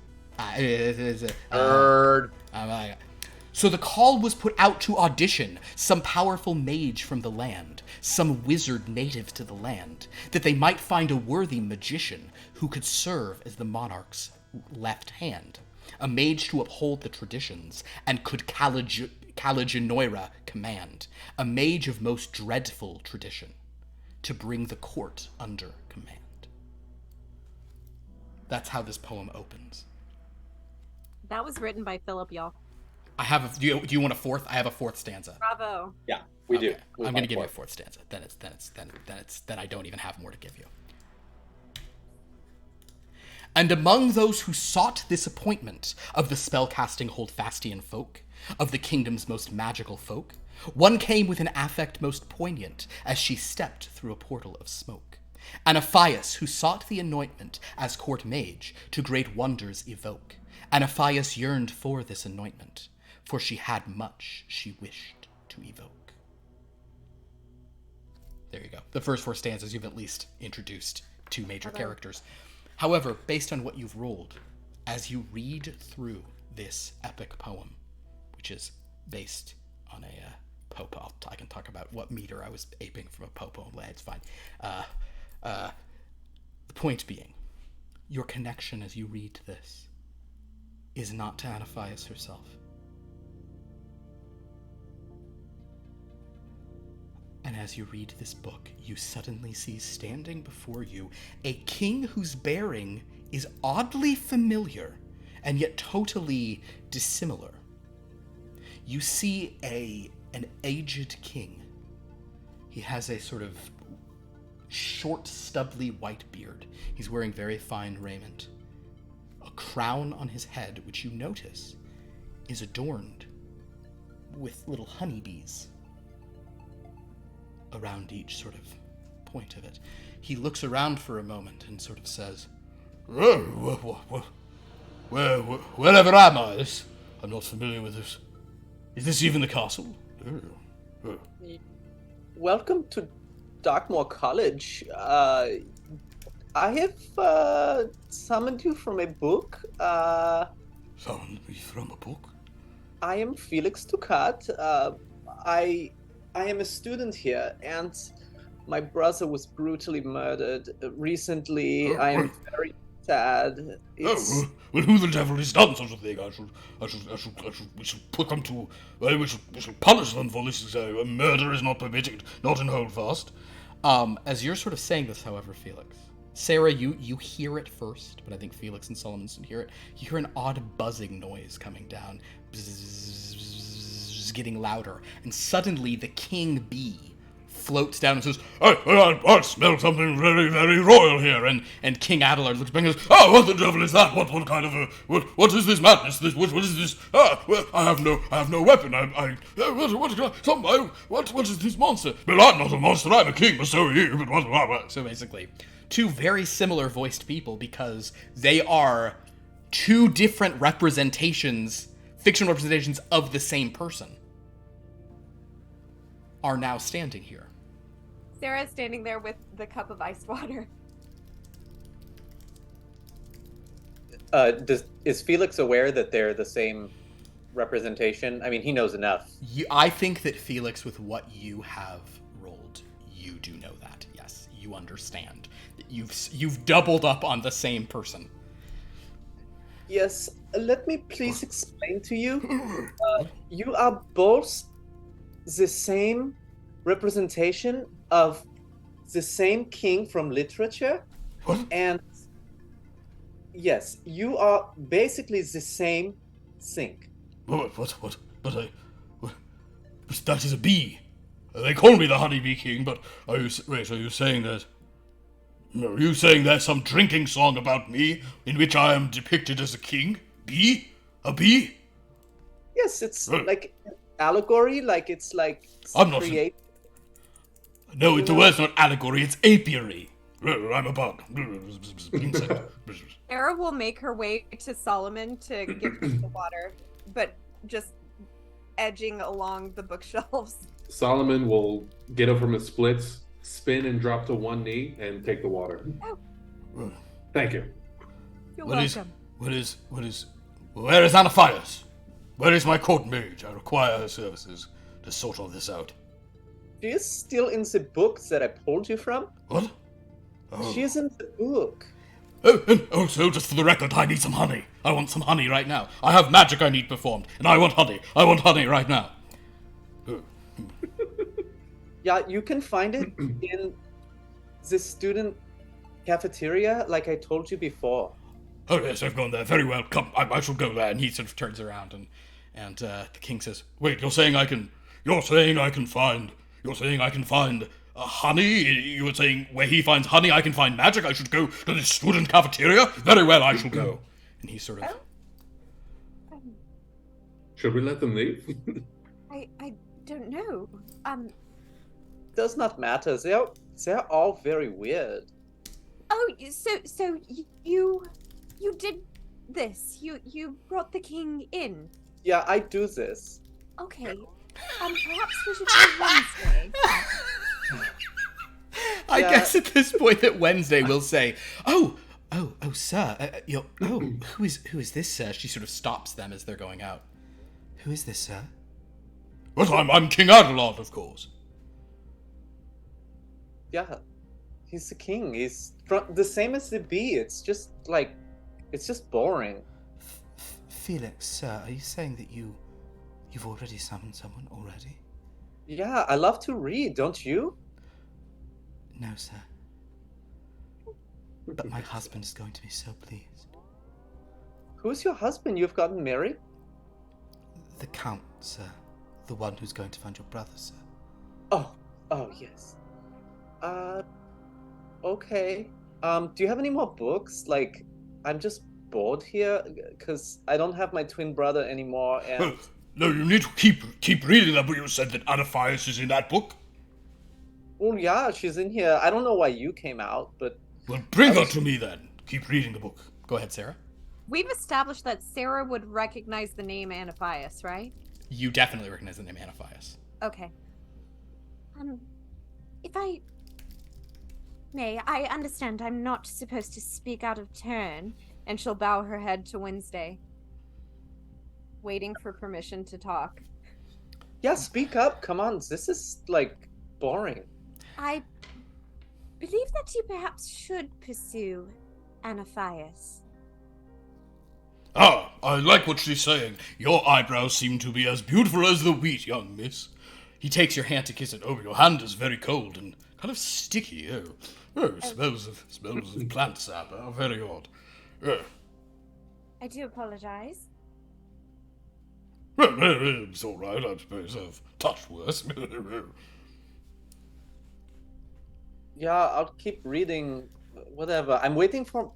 So the call was put out to audition some powerful mage from the land, some wizard native to the land, that they might find a worthy magician who could serve as the monarch's left hand, a mage to uphold the traditions, and could Caliginoira command, a mage of most dreadful tradition, to bring the court under command. That's how this poem opens. That was written by Philip, y'all. I have. Do you want a fourth? I have a fourth stanza. Bravo. Yeah, we do. Okay. I'm going to give you a fourth stanza. Then I don't even have more to give you. And among those who sought this appointment of the spellcasting Holdfastian folk, of the kingdom's most magical folk, one came with an affect most poignant as she stepped through a portal of smoke. Anaphias, who sought the anointment as court mage to great wonders evoke. Anaphias yearned for this anointment, for she had much she wished to evoke. There you go. The first 4 stanzas, you've at least introduced 2 major characters. However, based on what you've rolled, as you read through this epic poem, which is based on a Poe, I can talk about what meter I was aping from a Poe poem. It's fine. The point being, your connection as you read this is not to Anaphias herself. And as you read this book, you suddenly see standing before you a king whose bearing is oddly familiar and yet totally dissimilar. You see an aged king. He has a sort of short, stubbly white beard. He's wearing very fine raiment. A crown on his head, which you notice is adorned with little honeybees around each sort of point of it. He looks around for a moment and sort of says, Wherever am I? I'm not familiar with this. Is this even the castle? Welcome to Darkmoor College. I have summoned you from a book. Summoned me from a book? I am Felix Ducat. I am a student here, and my brother was brutally murdered recently. I am very sad. It's... Well, who the devil has done such a thing? We should put them to. Well, we should punish them for this. Murder is not permitted, not in Holdfast. As you're sort of saying this, however, Felix, Sarah, you hear it first, but I think Felix and Solomon didn't hear it. You hear an odd buzzing noise coming down, bzzz, getting louder, and suddenly the king bee floats down and says, I smell something very, very royal here. And King Adelard looks back and goes, oh, what the devil is that? What kind of a, what is this madness? What is this? Well, I have no weapon. What is this monster? Well, I'm not a monster, I'm a king, but so are you. But what? So basically, two very similar voiced people because they are two different representations, fictional representations of the same person, are now standing here. Sarah's standing there with the cup of ice water. Is Felix aware that they're the same representation? I mean, he knows enough. I think that Felix, with what you have rolled, you do know that. Yes, you understand. You've doubled up on the same person. Yes, let me please explain to you. You are both the same representation of the same king from literature. What? And yes, you are basically the same thing. What? But that is a bee. They call me the honeybee king, but are you saying that? Are you saying there's some drinking song about me in which I am depicted as a king? Bee? A bee? Yes, it's like allegory, like it's like I'm not. No, You the know- word's not allegory, it's apiary. I'm a bug. Insect. Sarah will make her way to Solomon to give him the water, but just edging along the bookshelves. Solomon will get up from his splits, spin and drop to one knee, and take the water. Thank you. You're What is- welcome. Where is Anaphias? Where is my court mage? I require her services to sort all this out. She is still in the book that I pulled you from. What? Oh. She is in the book. So just for the record, I need some honey. I want some honey right now. I have magic I need performed, and I want honey. I want honey right now. Yeah, you can find it in the student cafeteria, like I told you before. Oh yes, I've gone there. Very well. Come, I shall go there. And he sort of turns around, and the king says, "Wait, you're saying I can find honey? You were saying where he finds honey, I can find magic. I should go to the student cafeteria. Very well, I shall go." And he sort of, Should we let them leave? I don't know. Does not matter. They're all very weird. Oh, so you did this. You brought the king in. Yeah, I do this. Okay. Perhaps we should do Wednesday. I Yeah. guess at this point that Wednesday will say, "Oh, sir, who is this, sir?" She sort of stops them as they're going out. "Who is this, sir?" "Well, I'm King Adelard, of course." Yeah, he's the king. He's the same as the bee. It's just boring. Felix, sir, are you saying that you've already summoned someone already? Yeah, I love to read, don't you? No, sir. But my husband is going to be so pleased. Who's your husband? You've gotten married? The Count, sir. The one who's going to find your brother, sir. Oh, yes. Okay. Do you have any more books? Like, I'm just bored here because I don't have my twin brother anymore, and No, you need to keep reading that book. You said that Anaphias is in that book. well, yeah, she's in here. I don't know why you came out, but Well, bring her to me then. Keep reading the book. Go ahead, Sarah. We've established that Sarah would recognize the name Anaphias, right? You definitely recognize the name Anaphias. Okay. If I may, I understand I'm not supposed to speak out of turn. And she'll bow her head to Wednesday, waiting for permission to talk. Yeah, speak up. Come on. This is, like, boring. I believe that you perhaps should pursue Anaphias. Ah, I like what she's saying. Your eyebrows seem to be as beautiful as the wheat, young miss. He takes your hand to kiss it. Oh, your hand is very cold and kind of sticky. It smells of plant sap. Oh, very odd. I do apologize. It's all right, I suppose. I've touched worse. Yeah, I'll keep reading. Whatever. I'm waiting for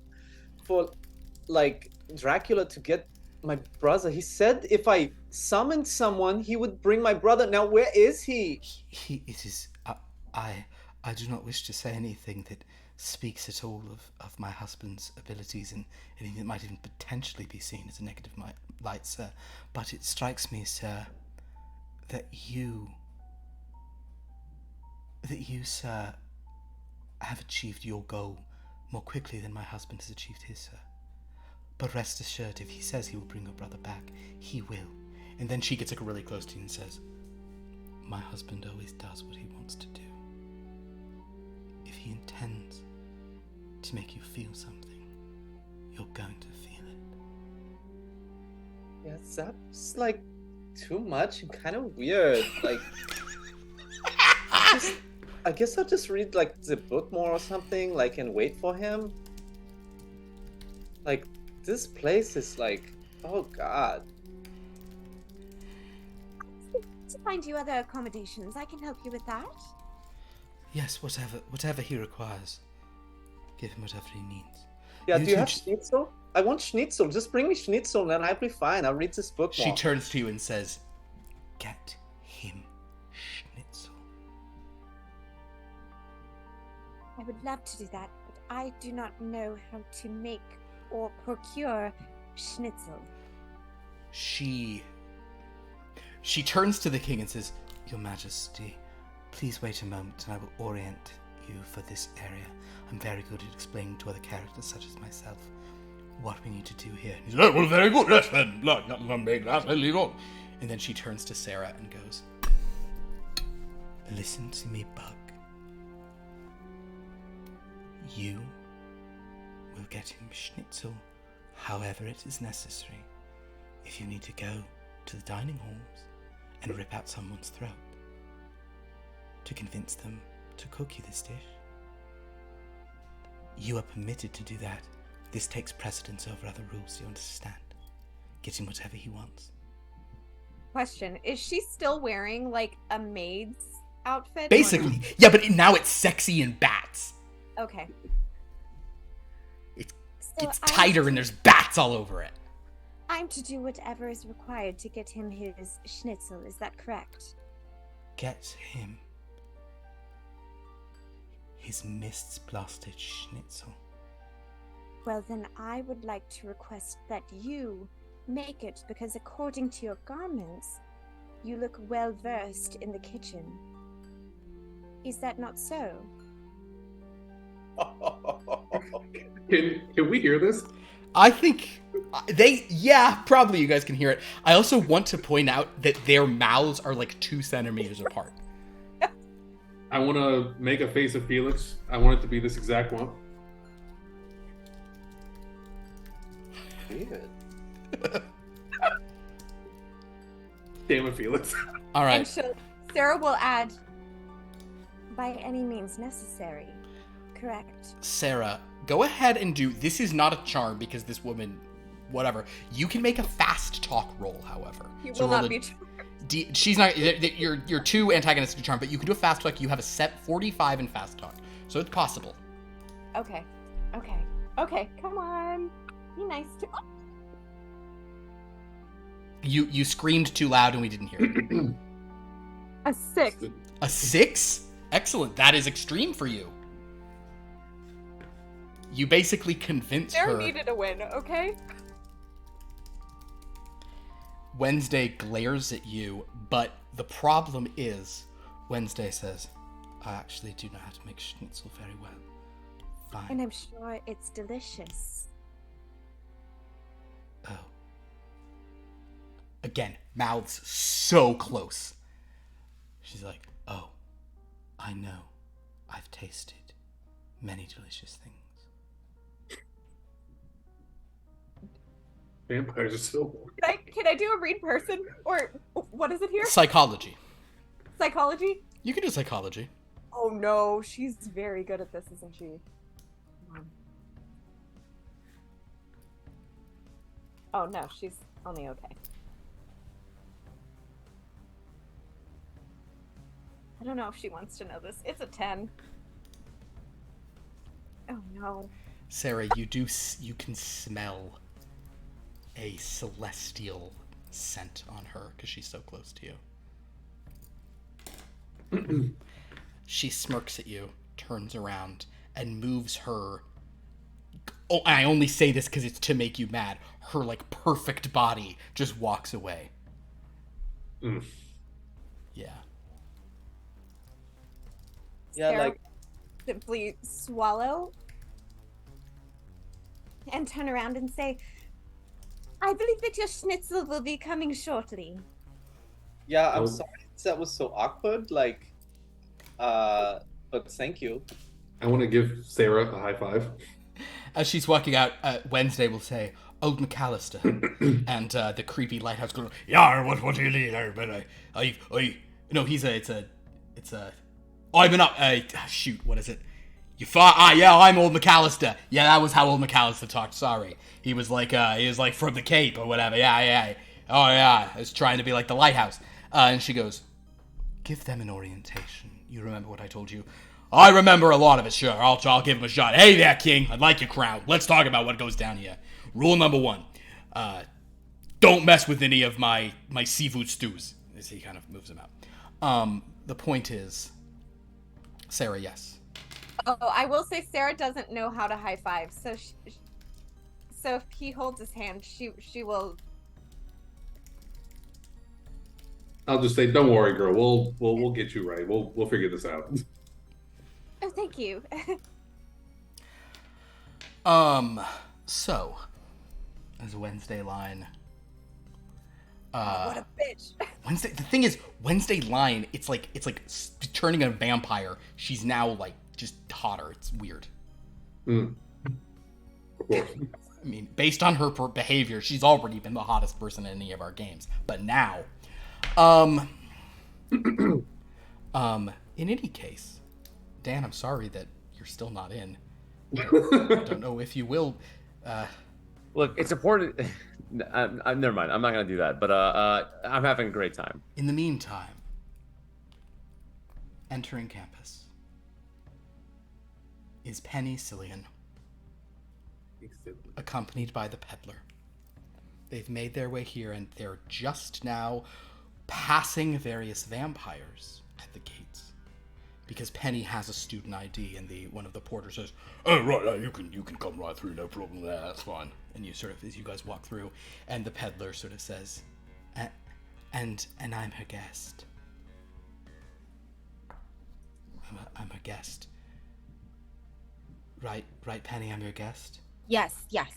like Dracula to get my brother. He said if I summoned someone, he would bring my brother. Now, where is he? It is. I do not wish to say anything that speaks at all of my husband's abilities and anything that might even potentially be seen as a negative light, sir. But it strikes me, sir, that you, sir, have achieved your goal more quickly than my husband has achieved his, sir. But rest assured, if he says he will bring your brother back, he will. And then she gets like really close to you and says, My husband always does what he wants to do. If he intends to make you feel something, you're going to feel it. Yeah, that's like too much and kind of weird. Like, I guess I'll just read like the book more or something, like, and wait for him. Like, this place is like, oh god. To find you other accommodations, I can help you with that. Yes, whatever he requires. Give him whatever he needs. Yeah, do you have schnitzel? I want schnitzel. Just bring me schnitzel and I'll be fine. I'll read this book more. she turns to you and says, Get him schnitzel. I would love to do that, but I do not know how to make or procure schnitzel. She turns to the king and says, Your Majesty, please wait a moment and I will orient you for this area. I'm very good at explaining to other characters such as myself what we need to do here. He's like, well, very good. Yes, then. And then she turns to Sarah and goes, Listen to me, Bug. You will get him schnitzel however it is necessary. If you need to go to the dining halls and rip out someone's throat to convince them to cook you this dish, you are permitted to do that. This takes precedence over other rules, you understand? Get him whatever he wants. Question: is she still wearing like a maid's outfit? basically, yeah, but now it's sexy and bats. Okay. It's tighter and there's bats all over it. I'm to do whatever is required to get him his schnitzel, is that correct? Get him his mists blasted schnitzel. Well, then I would like to request that you make it, because according to your garments, you look well versed in the kitchen. Is that not so? Can we hear this? I think probably you guys can hear it. I also want to point out that their mouths are like 2 centimeters apart. I want to make a face of Felix. I want it to be this exact one. Weird. Damn it, Felix. All And right. Sarah will add, By any means necessary, correct? Sarah, go ahead and do. This is not a charm because this woman, whatever. You can make a fast talk roll, however. he So will roll not a be. she's not. You're 2 antagonistic charm, but you can do a fast talk. You have a set 45 in fast talk, so it's possible. Okay. Come on. Be nice to. Oh. You screamed too loud and we didn't hear it. A 6. A 6? Excellent. That is extreme for you. You basically convince Sarah her. needed a win, okay? Wednesday glares at you, but the problem is, Wednesday says, I actually do know how to make schnitzel very well. Fine. And I'm sure it's delicious. Oh. Again, mouths so close. She's like, oh, I know. I've tasted many delicious things. Vampires are so. Can I do a read person? Or what is it here? Psychology. Psychology? You can do psychology. Oh no, she's very good at this, isn't she? Oh no, she's only okay. I don't know if she wants to know this. It's a 10. Oh no. Sarah, you can smell a celestial scent on her because she's so close to you. She smirks at you, turns around, and moves her. Oh, I only say this because it's to make you mad. Her like perfect body just walks away. Mm. Yeah. Yeah, Sarah like Simply swallow and turn around and say, I believe that your schnitzel will be coming shortly. yeah, I'm Oh. sorry that was so awkward. Like, but thank you. I want to give Sarah a high five. As she's walking out, Wednesday will say, Old McAllister. And the creepy lighthouse goes, yeah, what do you need, everybody? No, I've been up, shoot, what is it? Yeah, I'm Old McAllister. Yeah, that was how Old McAllister talked, sorry. He was like from the Cape or whatever, yeah. Oh, yeah, I was trying to be like the lighthouse. And she goes, give them an orientation. You remember what I told you? I remember a lot of it, sure. I'll give him a shot. Hey there, King. I'd like your crown. Let's talk about what goes down here. Rule number 1. Don't mess with any of my seafood stews. As he kind of moves him out. The point is, Sarah, yes. Oh, I will say Sarah doesn't know how to high five, so so if he holds his hand, she will. I'll just say, don't worry, girl. We'll get you right. We'll figure this out. Oh, thank you. So, as a Wednesday line. What a bitch. Wednesday. The thing is, Wednesday line. It's like turning a vampire. She's now like just hotter. It's weird. Mm. Of course. I mean, based on her behavior, she's already been the hottest person in any of our games. But now, in any case, Dan, I'm sorry that you're still not in. I don't know if you will. Look, it's important. Never mind. I'm not gonna do that. But I'm having a great time. In the meantime, entering campus is Penny Cillian, accompanied by the peddler. They've made their way here, and they're just now passing various vampires at the gates. Because Penny has a student ID, and one of the porters says, "Oh right, you can come right through, no problem there. That's fine." And you sort of, as you guys walk through, and the peddler sort of says, "And I'm her guest. I'm her guest. Right, Penny. I'm your guest." Yes. Yes,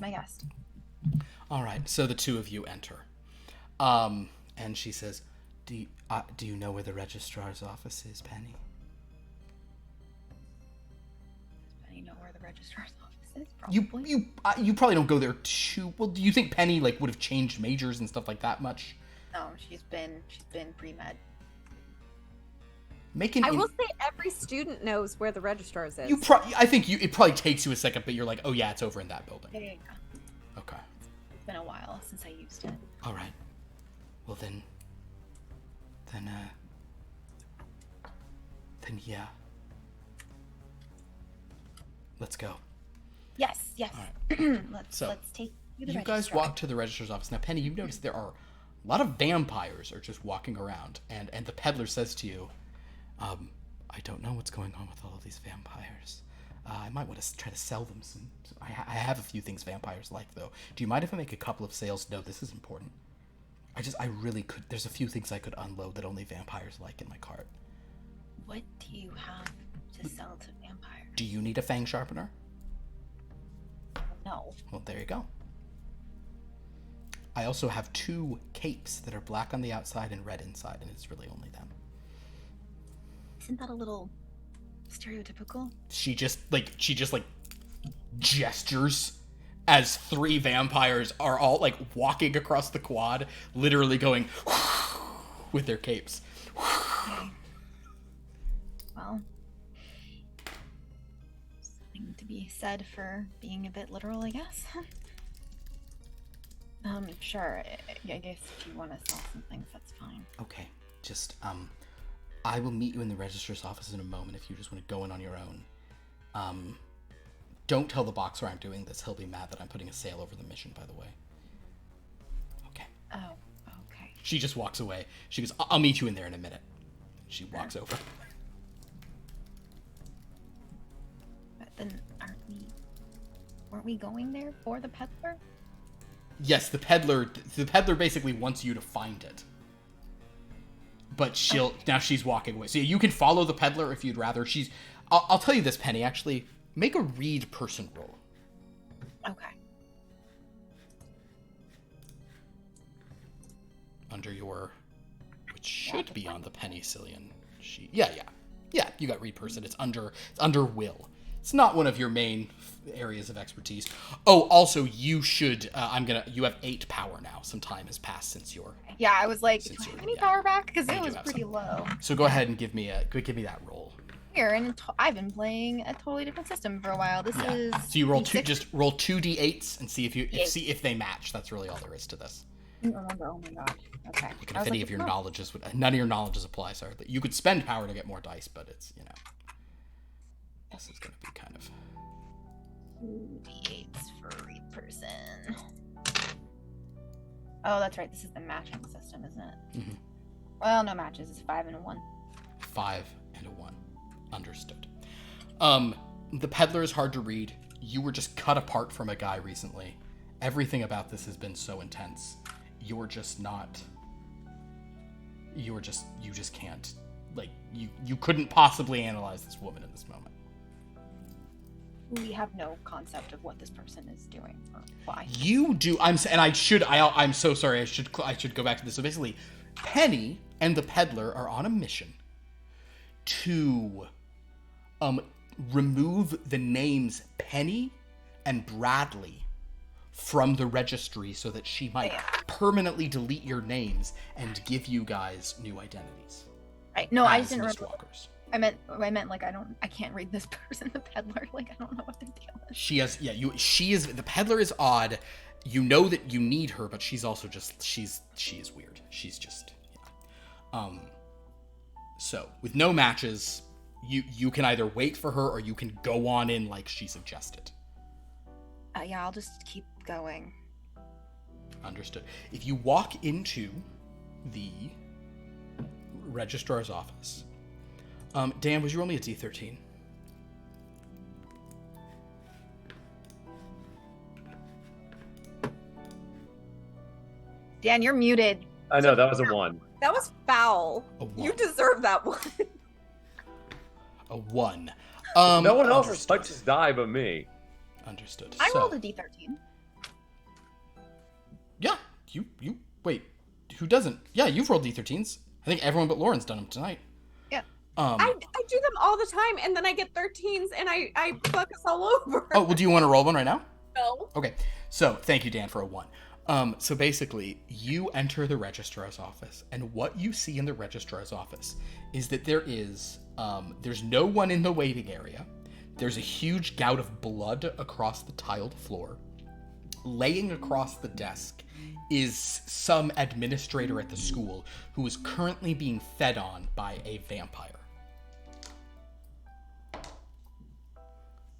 my guest. All right. So the two of you enter, and she says, Do you know where the registrar's office is, Penny? Does Penny know where the registrar's office is? Probably. You probably don't go there too well. Do you think Penny like would have changed majors and stuff like that much? No, she's been pre-med. I will say every student knows where the registrars is. I think it probably takes you a second, but you're like, oh yeah, it's over in that building. Yeah. Okay. It's been a while since I used it. All right. Well then yeah. Let's go. Yes. All right. let's take You the guys registrar. walk to the registrar's office. Now, Penny, you've noticed there are a lot of vampires are just walking around, and the peddler says to you, I don't know what's going on with all of these vampires. I might want to try to sell them some. I have a few things vampires like, though. Do you mind if I make a couple of sales? No, this is important. I really could. There's a few things I could unload that only vampires like in my cart. What do you have to sell to vampires? Do you need a fang sharpener? No. Well, there you go. I also have 2 capes that are black on the outside and red inside, and it's really only them. Isn't that a little stereotypical? She just gestures as 3 vampires are all like walking across the quad, literally going with their capes. Okay. Well, something to be said for being a bit literal, I guess. Sure. I guess if you want to sell some things, that's fine. Okay, just I will meet you in the registrar's office in a moment if you just want to go in on your own. Don't tell the boxer I'm doing this. He'll be mad that I'm putting a sale over the mission, by the way. Okay. Oh, okay. She just walks away. She goes, I'll meet you in there in a minute. She walks over. But then weren't we going there for the peddler? Yes, the peddler basically wants you to find it. But now she's walking away. So you can follow the peddler if you'd rather. I'll tell you this, Penny, actually. Make a read person roll. Okay. Under your, which should be on the Penicillian sheet. Yeah, you got read person. It's under will. It's not one of your main areas of expertise. Oh, also you should, you have 8 power now. Some time has passed since your. Yeah, I was like, do Since I have you're- any yeah. power back? Because You it do was have pretty some. low. So go ahead and give me that roll. Here, and I've been playing a totally different system for a while. This Yeah. is. So you roll D6. just roll 2 d8s and see if they match. That's really all there is to this. I don't remember. Oh my god. Okay. Look I at if was any like, of your oh. knowledges none of your knowledges apply. Sorry, you could spend power to get more dice, but it's this is gonna be kind of. 2d8s for read person. Oh, that's right. This is the matching system, isn't it? Mhm. Well, no matches. It's 5 and a 1. 5 and a 1. Understood. The peddler is hard to read. You were just cut apart from a guy recently. Everything about this has been so intense. You just can't. Like, you couldn't possibly analyze this woman in this moment. We have no concept of what this person is doing or why. You do. I'm so sorry. I should go back to this. So basically, Penny and the peddler are on a mission to remove the names Penny and Bradley from the registry so that she might permanently delete your names and give you guys new identities. Right. No, I as didn't remember. Mistwalkers. I meant like I can't read this person, the peddler. Like I don't know what their deal is. She is the peddler is odd. You know that you need her, but she's also just she is weird. She's just so with no matches, you can either wait for her or you can go on in like she suggested. Yeah, I'll just keep going. Understood. If you walk into the registrar's office, Dan, would you roll me a D13? Dan, you're muted. I know, that was a 1. That was foul. A 1. You deserve that one. A 1. No one else has understood. touched his die but me. Understood. I So- rolled a D13. Yeah, you wait. Who doesn't? Yeah, you've rolled D13s. I think everyone but Lauren's done them tonight. Yeah. I do them all the time, and then I get 13s, and I fuck us all over. Oh, well, do you want to roll one right now? No. Okay. So thank you, Dan, for a 1. So basically, you enter the registrar's office, and what you see in the registrar's office is that there's no one in the waiting area. There's a huge gout of blood across the tiled floor. Laying across the desk is some administrator at the school who is currently being fed on by a vampire.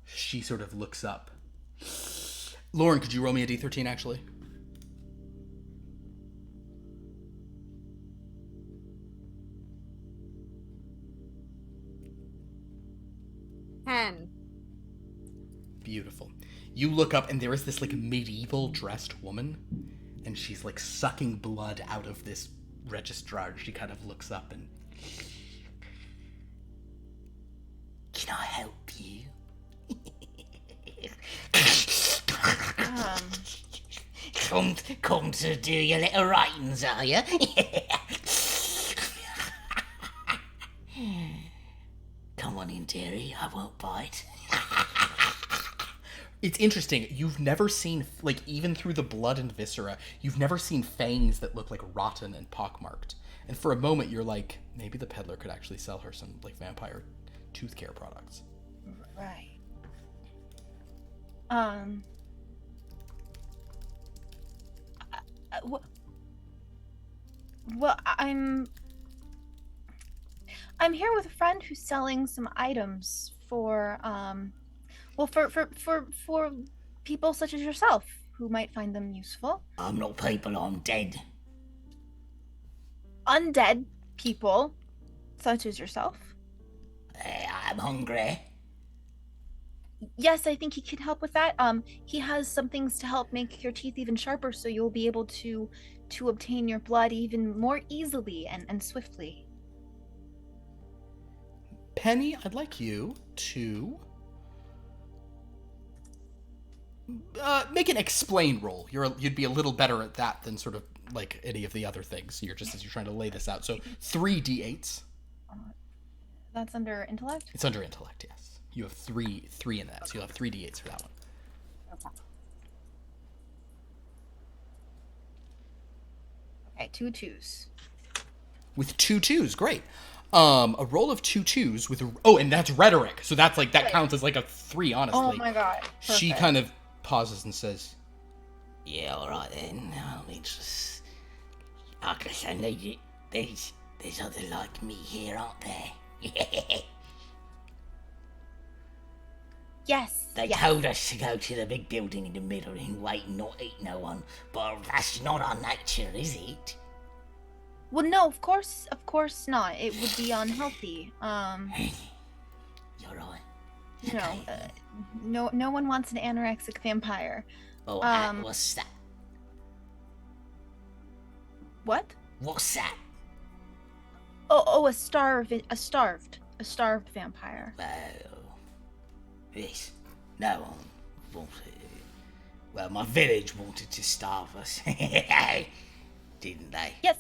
She sort of looks up. Lauren, could you roll me a D13, actually? Beautiful. You look up, and there is this, like, medieval dressed woman, and she's, like, sucking blood out of this registrar. She kind of looks up and... Can I help you? Come to do your little writings, are you? Come on in, dearie. I won't bite. It's interesting. You've never seen, like, even through the blood and viscera, you've never seen fangs that look, like, rotten and pockmarked. And for a moment, you're like, maybe the peddler could actually sell her some, like, vampire tooth care products. Right. Well, I'm here with a friend who's selling some items for for people such as yourself who might find them useful. I'm not people, I'm dead. Undead people such as yourself. I'm hungry. Yes, I think he can help with that. He has some things to help make your teeth even sharper, so you'll be able to obtain your blood even more easily and swiftly. Penny, I'd like you to make an explain roll. You'd be a little better at that than sort of like any of the other things. You're trying to lay this out. So 3 d8s. That's under intellect? It's under intellect, yes. You have three in that, so you'll have 3 d8s for that one. Okay, 2 2s. With 2 2s, great. A roll of 2 2s with and that's rhetoric. So that's like that counts as like a 3, honestly. Oh my god. Perfect. She kind of pauses and says, Yeah, alright then. It's like I say, there's other like me here, aren't there? Yes. They told us to go to the big building in the middle and wait and not eat no one, but that's not our nature, is it? Well, no, of course not. It would be unhealthy. You're right. You know, no one wants an anorexic vampire. Oh, what's that? What? What's that? Oh, a starved vampire. Oh, yes. No one wanted. Well, my village wanted to starve us, didn't they? Yes.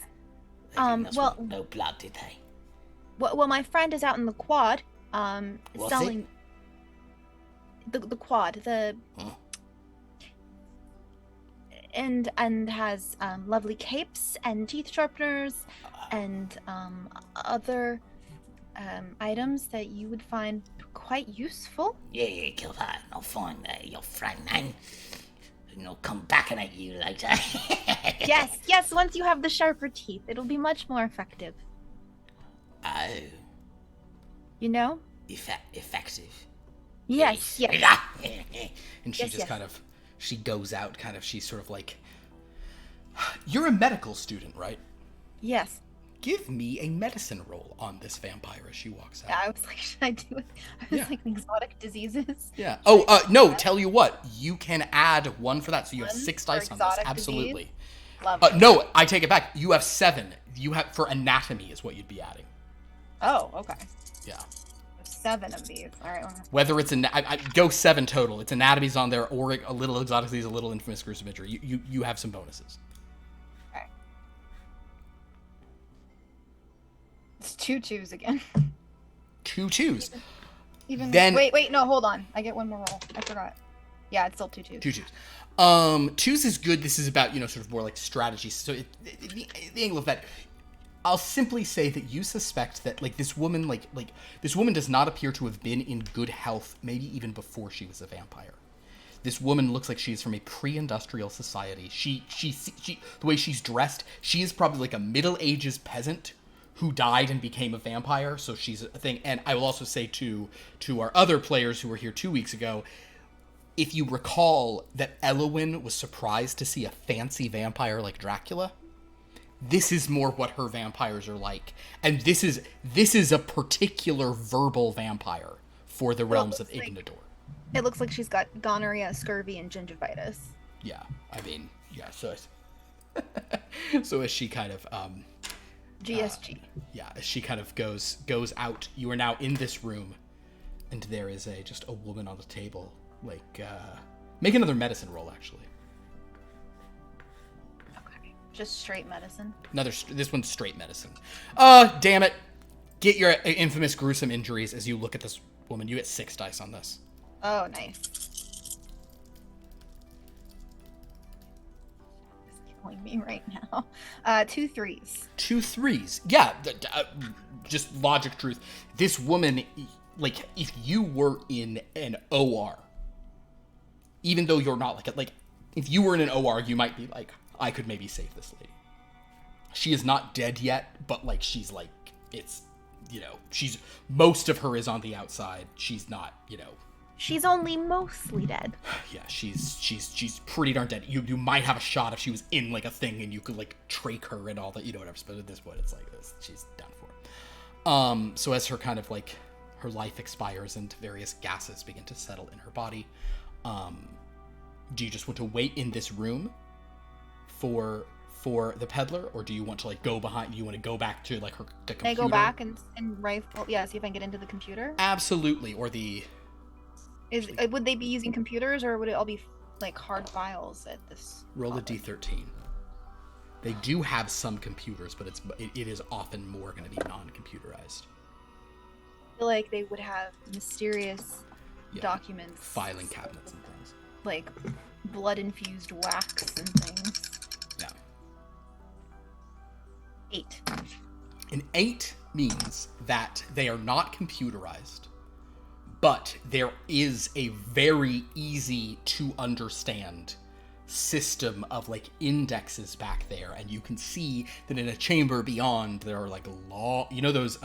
They didn't Well, want no blood, did they? Well, my friend is out in the quad, What's selling the quad, Huh? and has lovely capes and teeth sharpeners and other items that you would find quite useful. Yeah, kill that. I'll find your friend then. And I'll come back and at you later. Yes, once you have the sharper teeth, it'll be much more effective. Oh. You know? Effective. Yes. and she Yes, just yes. kind of, she goes out, kind of, she's sort of like, you're a medical student, right? Yes. Give me a medicine roll on this vampire as she walks out. Yeah, I was like, should I do it? I was Yeah. like, exotic diseases. Yeah. Oh, no, tell you what, you can add 1 for that, so you have One 6 for dice on this. exotic Absolutely. disease? Love it. No, I take it back. You have 7. You have, for anatomy is what you'd be adding. Oh, okay. Yeah. 7 of these. All right. Whether it's I go 7 total. It's anatomy's on there, or a little exotic disease, a little infamous gruesome injury. You have some bonuses. Okay. It's 2 2s again. 2 2s. Even Then- wait, no, hold on. I get one more roll. I forgot. Yeah, it's still 2 2s. 2 2s. 2s is good. This is about, sort of more like strategy. So the angle of that, I'll simply say that you suspect that this woman, this woman does not appear to have been in good health, maybe even before she was a vampire. This woman looks like she's from a pre-industrial society. She the way she's dressed, she is probably like a Middle Ages peasant who died and became a vampire. So she's a thing. And I will also say to our other players who were here 2 weeks ago, if you recall that Elowyn was surprised to see a fancy vampire like Dracula, this is more what her vampires are like. And this is a particular verbal vampire for the realms of looks like- Ignador. It looks like she's got gonorrhea, scurvy, and gingivitis. Yeah, I mean, yeah. So, so as she kind of GSG. yeah, as she kind of goes out, you are now in this room, and there is just a woman on the table. Like, make another medicine roll, actually. Okay. Just straight medicine. This one's straight medicine. Damn it! Get your infamous gruesome injuries as you look at this woman. You get 6 dice on this. Oh, nice. It's killing me right now. 2 3s. 2 3s. Yeah, just logic truth. This woman, like, if you were in an OR, even though you're not like if you were in an OR, you might be like, I could maybe save this lady. She is not dead yet, but like she's like, it's, you know, she's, most of her is on the outside. She's not, you know. She's only mostly dead. Yeah, she's pretty darn dead. You might have a shot if she was in like a thing and you could like trach her and all that, you know, whatever. But at this point, it's like this, she's done for. So as her kind of like her life expires and various gases begin to settle in her body, do you just want to wait in this room for the peddler, or do you want to like go behind? You want to go back to like the computer? Can I go back and rifle? Yeah, see if I can get into the computer. Absolutely, or the. Would they be using computers, or would it all be like hard files at this? Roll a d13. They do have some computers, but it is often more going to be non-computerized. I feel like they would have mysterious documents, filing cabinets and things, like blood-infused wax and things. Yeah. 8. An 8 means that they are not computerized, but there is a very easy to understand system of like indexes back there, and you can see that in a chamber beyond there are like long, you know, those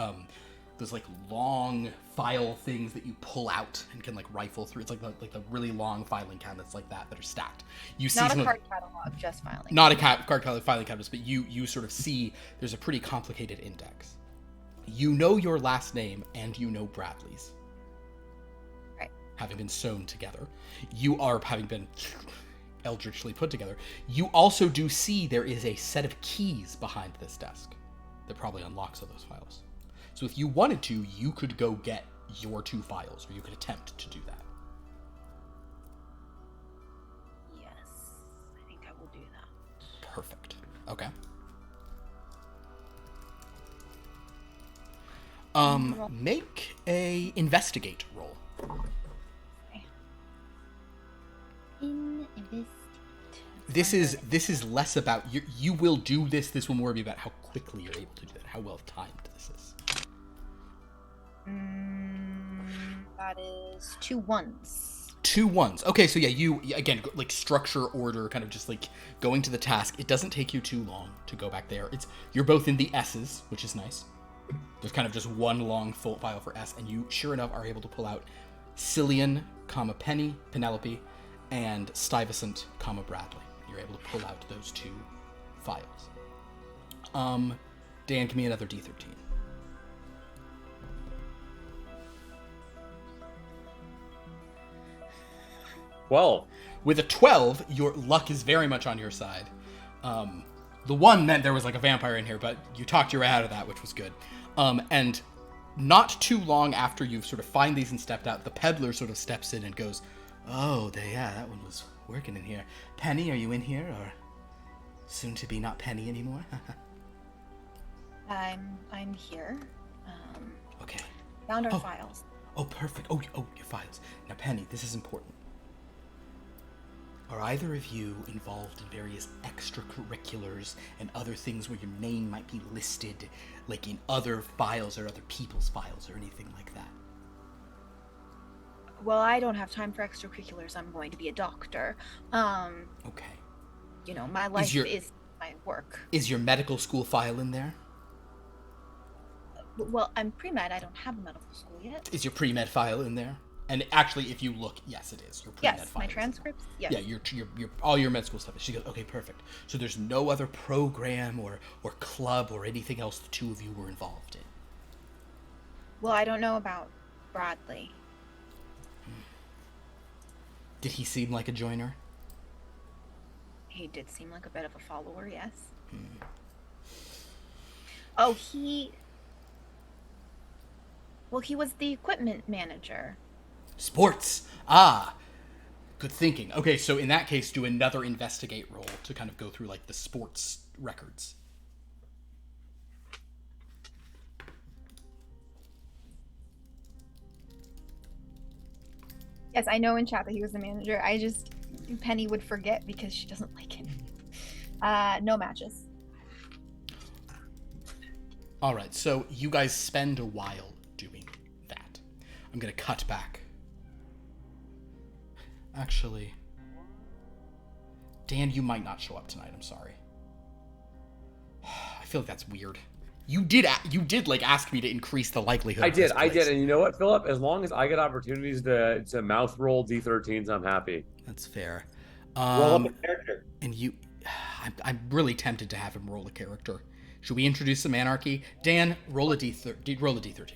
like long file things that you pull out and can like rifle through. It's like the really long filing cabinets like that are stacked. You see not a card catalog, just filing. Not a card catalog filing cabinets, but you sort of see there's a pretty complicated index. You know your last name and you know Bradley's. Right. Having been sewn together. You are having been eldritchly put together. You also do see there is a set of keys behind this desk that probably unlocks all those files. So if you wanted to, you could go get your 2 files, or you could attempt to do that. Yes, I think I will do that. Perfect. Okay. Make a investigate roll. Investigate. This is less about you will do this. This will more be about how quickly you're able to do that, how well timed this is. That is 2 1s. 2 1s. Okay, so yeah, you again like structure, order, kind of just like going to the task. It doesn't take you too long to go back there. You're both in the S's, which is nice. There's kind of just one long full file for S, and you sure enough are able to pull out Cillian, Penny, Penelope, and Stuyvesant, Bradley. You're able to pull out those 2 files. Dan, give me another D13. Well, with a 12, your luck is very much on your side. The 1 meant there was like a vampire in here, but you talked your way out of that, which was good. And not too long after you've sort of find these and stepped out, the peddler sort of steps in and goes, "Oh, that one was working in here. Penny, are you in here, or soon to be not Penny anymore?" I'm here. Okay. Found our files. Oh, perfect. Oh, your files. Now, Penny, this is important. Are either of you involved in various extracurriculars and other things where your name might be listed, like in other files or other people's files or anything like that? Well, I don't have time for extracurriculars. I'm going to be a doctor. Okay. You know, my life is my work. Is your medical school file in there? Well, I'm pre-med. I don't have a medical school yet. Is your pre-med file in there? And actually, if you look, yes, it is. Your pre-med yes, file my transcripts. Yes. Yeah, your all your med school stuff. She goes, okay, perfect. So there's no other program or club or anything else the 2 of you were involved in. Well, I don't know about Bradley. Did he seem like a joiner? He did seem like a bit of a follower, yes. Oh, he was the equipment manager. Sports. Ah, good thinking. Okay, so in that case, do another investigate roll to kind of go through like the sports records. Yes, I know in chat that he was the manager. Penny would forget because she doesn't like him. No matches. All right, so you guys spend a while doing that. I'm going to cut back. Actually, Dan, you might not show up tonight. I'm sorry. I feel like that's weird. You did like ask me to increase the likelihood. I of this did, place. and you know what, Philip? As long as I get opportunities to mouth roll D13s, I'm happy. That's fair. Roll up a character. And I'm really tempted to have him roll a character. Should we introduce some anarchy? Dan, roll a D13.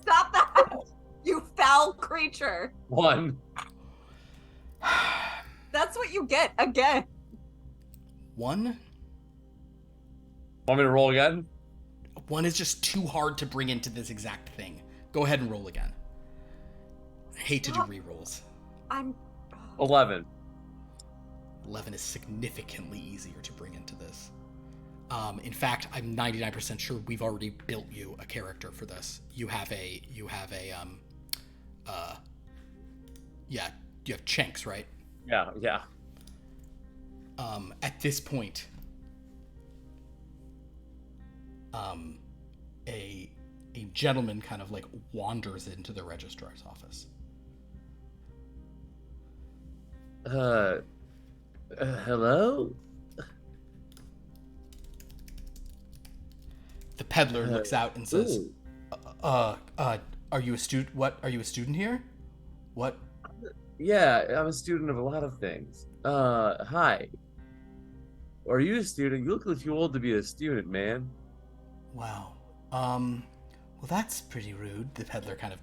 Stop that! You foul creature. 1. That's what you get again. 1? Want me to roll again? 1 is just too hard to bring into this exact thing. Go ahead and roll again. I hate to do rerolls. I'm 11. 11 is significantly easier to bring into this. In fact, I'm 99% sure we've already built you a character for this. You have Chinks, right? Yeah. At this point, a gentleman kind of like wanders into the registrar's office. Hello? The peddler looks out and says, Ooh. are you a student? What? Are you a student here? What? Yeah, I'm a student of a lot of things. Hi. Are you a student? You look like too old to be a student, man. Wow. Well, that's pretty rude. The peddler kind of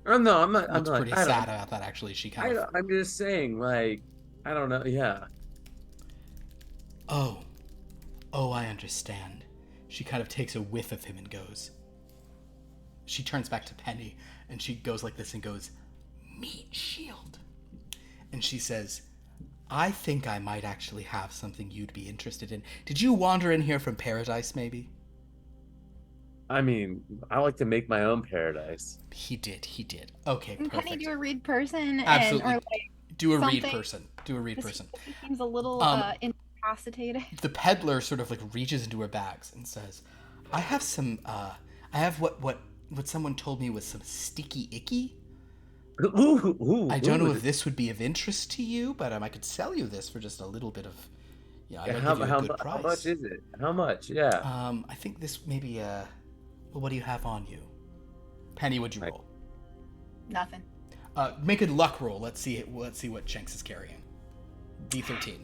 Oh, no, I'm not. I'm looks not. pretty sad about that, actually. She kind of... I'm just saying, like, I don't know. Yeah. Oh, I understand. She kind of takes a whiff of him and goes. She turns back to Penny, and she goes like this and goes, "Meat shield." And she says, "I think I might actually have something you'd be interested in. Did you wander in here from paradise, maybe?" I mean, I like to make my own paradise. He did. Okay, Can perfect. Penny do a read person? Absolutely. Or like Do a read something? person. He seems a little incapacitated. The peddler sort of like reaches into her bags and says, "I have some. I have what someone told me was some sticky icky. I don't know if this would be of interest to you, but I could sell you this for just a little bit of, I might give you a good price. How much is it? How much? Yeah. I think this maybe. Well, what do you have on you, Penny? What'd you roll? Nothing. Make a luck roll. Let's see what Chinks is carrying. D13.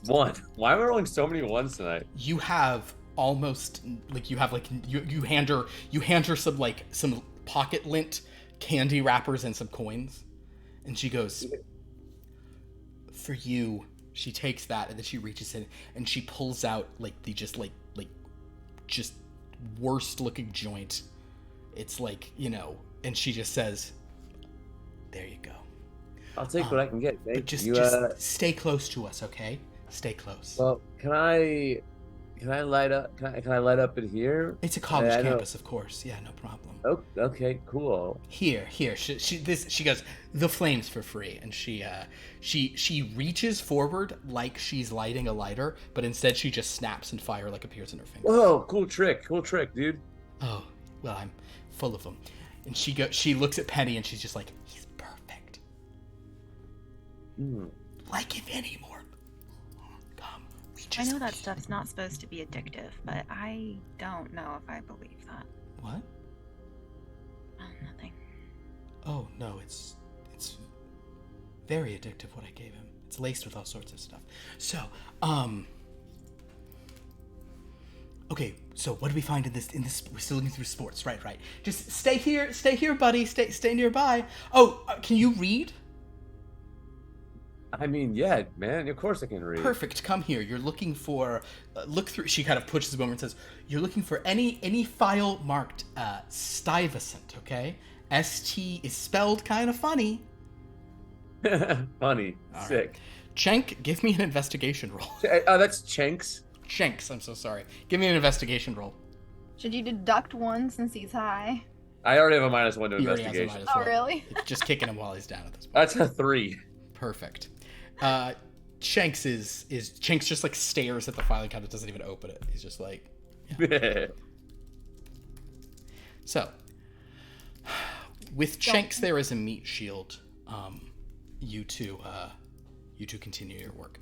1. Why am I rolling so many 1s tonight? You have almost you hand her some pocket lint candy wrappers and some coins, and she goes, "For you." She takes that and then she reaches in and she pulls out like the just worst looking joint. It's like, and she just says, "There you go. I'll take what I can get. Thank But just you. stay close to us, okay? Stay close." Well, can I light up? Can I light up in here? It's a college I know. campus, of course. Yeah, no problem. Oh, okay, cool. Here. She goes, "The flames for free," and she reaches forward like she's lighting a lighter, but instead she just snaps and fire like appears in her fingers. Whoa, cool trick, dude. Oh, well, I'm full of them. And she looks at Penny and she's just like, "He's perfect. Like if any more. Come, we I just know that stuff's not supposed to be addictive, but I don't know if I believe that. What? Oh, nothing. Oh no, it's very addictive what I gave him. It's laced with all sorts of stuff. So, Okay, so what do we find in this? We're still looking through sports, right? Just stay here, buddy. Stay nearby. Oh, can you read? I mean, yeah, man. Of course I can read. Perfect. Come here. You're looking for. Look through. She kind of pushes the moment and says, "You're looking for any file marked Stuyvesant." Okay, ST is spelled kind of funny. Funny. All Sick. right. Cenk, give me an investigation roll. That's Chenks. Shanks, I'm so sorry. Give me an investigation roll. Should you deduct one since he's high? I already have a -1 to He already has a investigation. -1. Oh, really? It's just kicking him while he's down at this point. That's a 3. Perfect. Shanks Shanks just like stares at the filing cabinet, doesn't even open it. He's just like, yeah. So, with Shanks there as a meat shield, you two continue your work.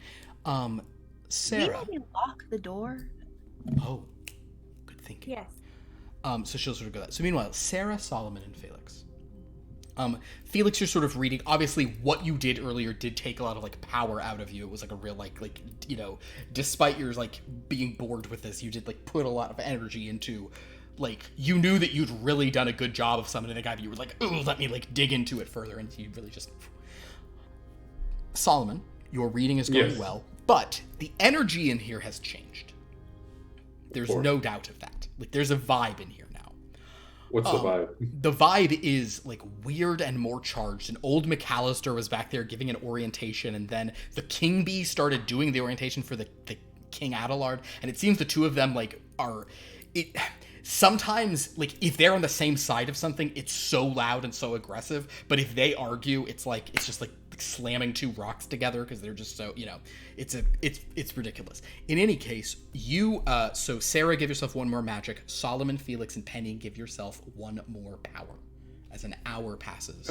Sarah. Did we maybe lock the door? Oh, good thinking. Yes. So she'll sort of go that. So meanwhile, Sarah, Solomon, and Felix. Felix, you're sort of reading. Obviously, what you did earlier did take a lot of like power out of you. It was like a real like you know, despite your like being bored with this, you did like put a lot of energy into. Like, you knew that you'd really done a good job of summoning the guy, but you were like, ooh, let me like dig into it further, and you really just. Solomon, your reading is going well, but the energy in here has changed. There's no doubt of that. Like, there's a vibe in here now. What's the vibe? The vibe is like weird and more charged. And old McAllister was back there giving an orientation, and then the King Bee started doing the orientation for the King Adelard, and it seems the two of them like are it. Sometimes, like, if they're on the same side of something, it's so loud and so aggressive. But if they argue, it's just like slamming two rocks together because they're just so, you know, it's ridiculous. In any case, so Sarah, give yourself one more magic. Solomon, Felix, and Penny, give yourself one more power as an hour passes.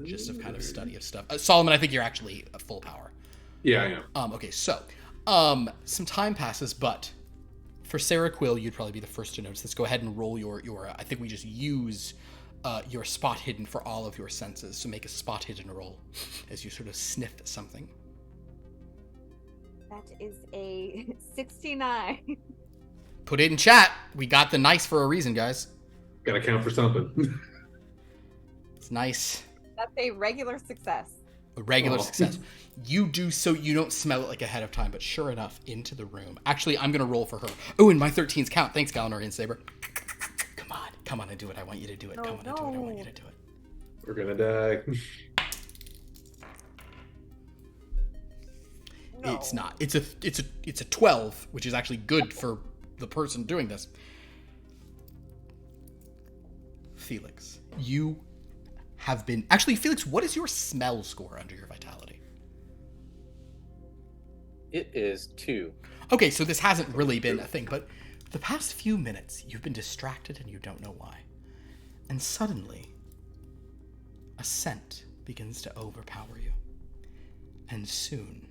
Just of kind of study of stuff. Solomon, I think you're actually at full power. Yeah, I am. Okay, so some time passes, but. For Sarah Quill, you'd probably be the first to notice this. Go ahead and roll your I think we just use your spot hidden for all of your senses. So make a spot hidden roll as you sort of sniff something. That is a 69. Put it in chat. We got the nice for a reason, guys. Gotta count for something. It's nice. That's a regular success. A regular success. You do so you don't smell it like ahead of time, but sure enough, into the room. Actually, I'm going to roll for her. Oh, and my 13s count. Thanks, Galanorian Saber. Come on and do it. I want you to do it. Come on and do it. I want you to do it. We're gonna die. No. It's not. It's a 12, which is actually good for the person doing this. Felix, you have been... Actually, Felix, what is your smell score under your vitality? It is 2. Okay, so this hasn't really been a thing, but the past few minutes, you've been distracted and you don't know why. And suddenly, a scent begins to overpower you. And soon...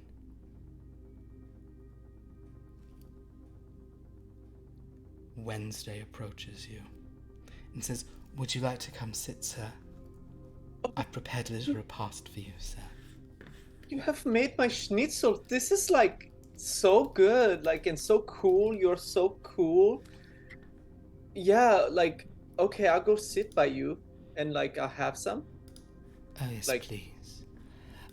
Wednesday approaches you and says, "Would you like to come sit, sir? I've prepared a little repast for you, sir." You have made my schnitzel. This is like so good, like, and so cool. You're so cool. Yeah, like, okay, I'll go sit by you and like I'll have some. Oh, yes, Like- please.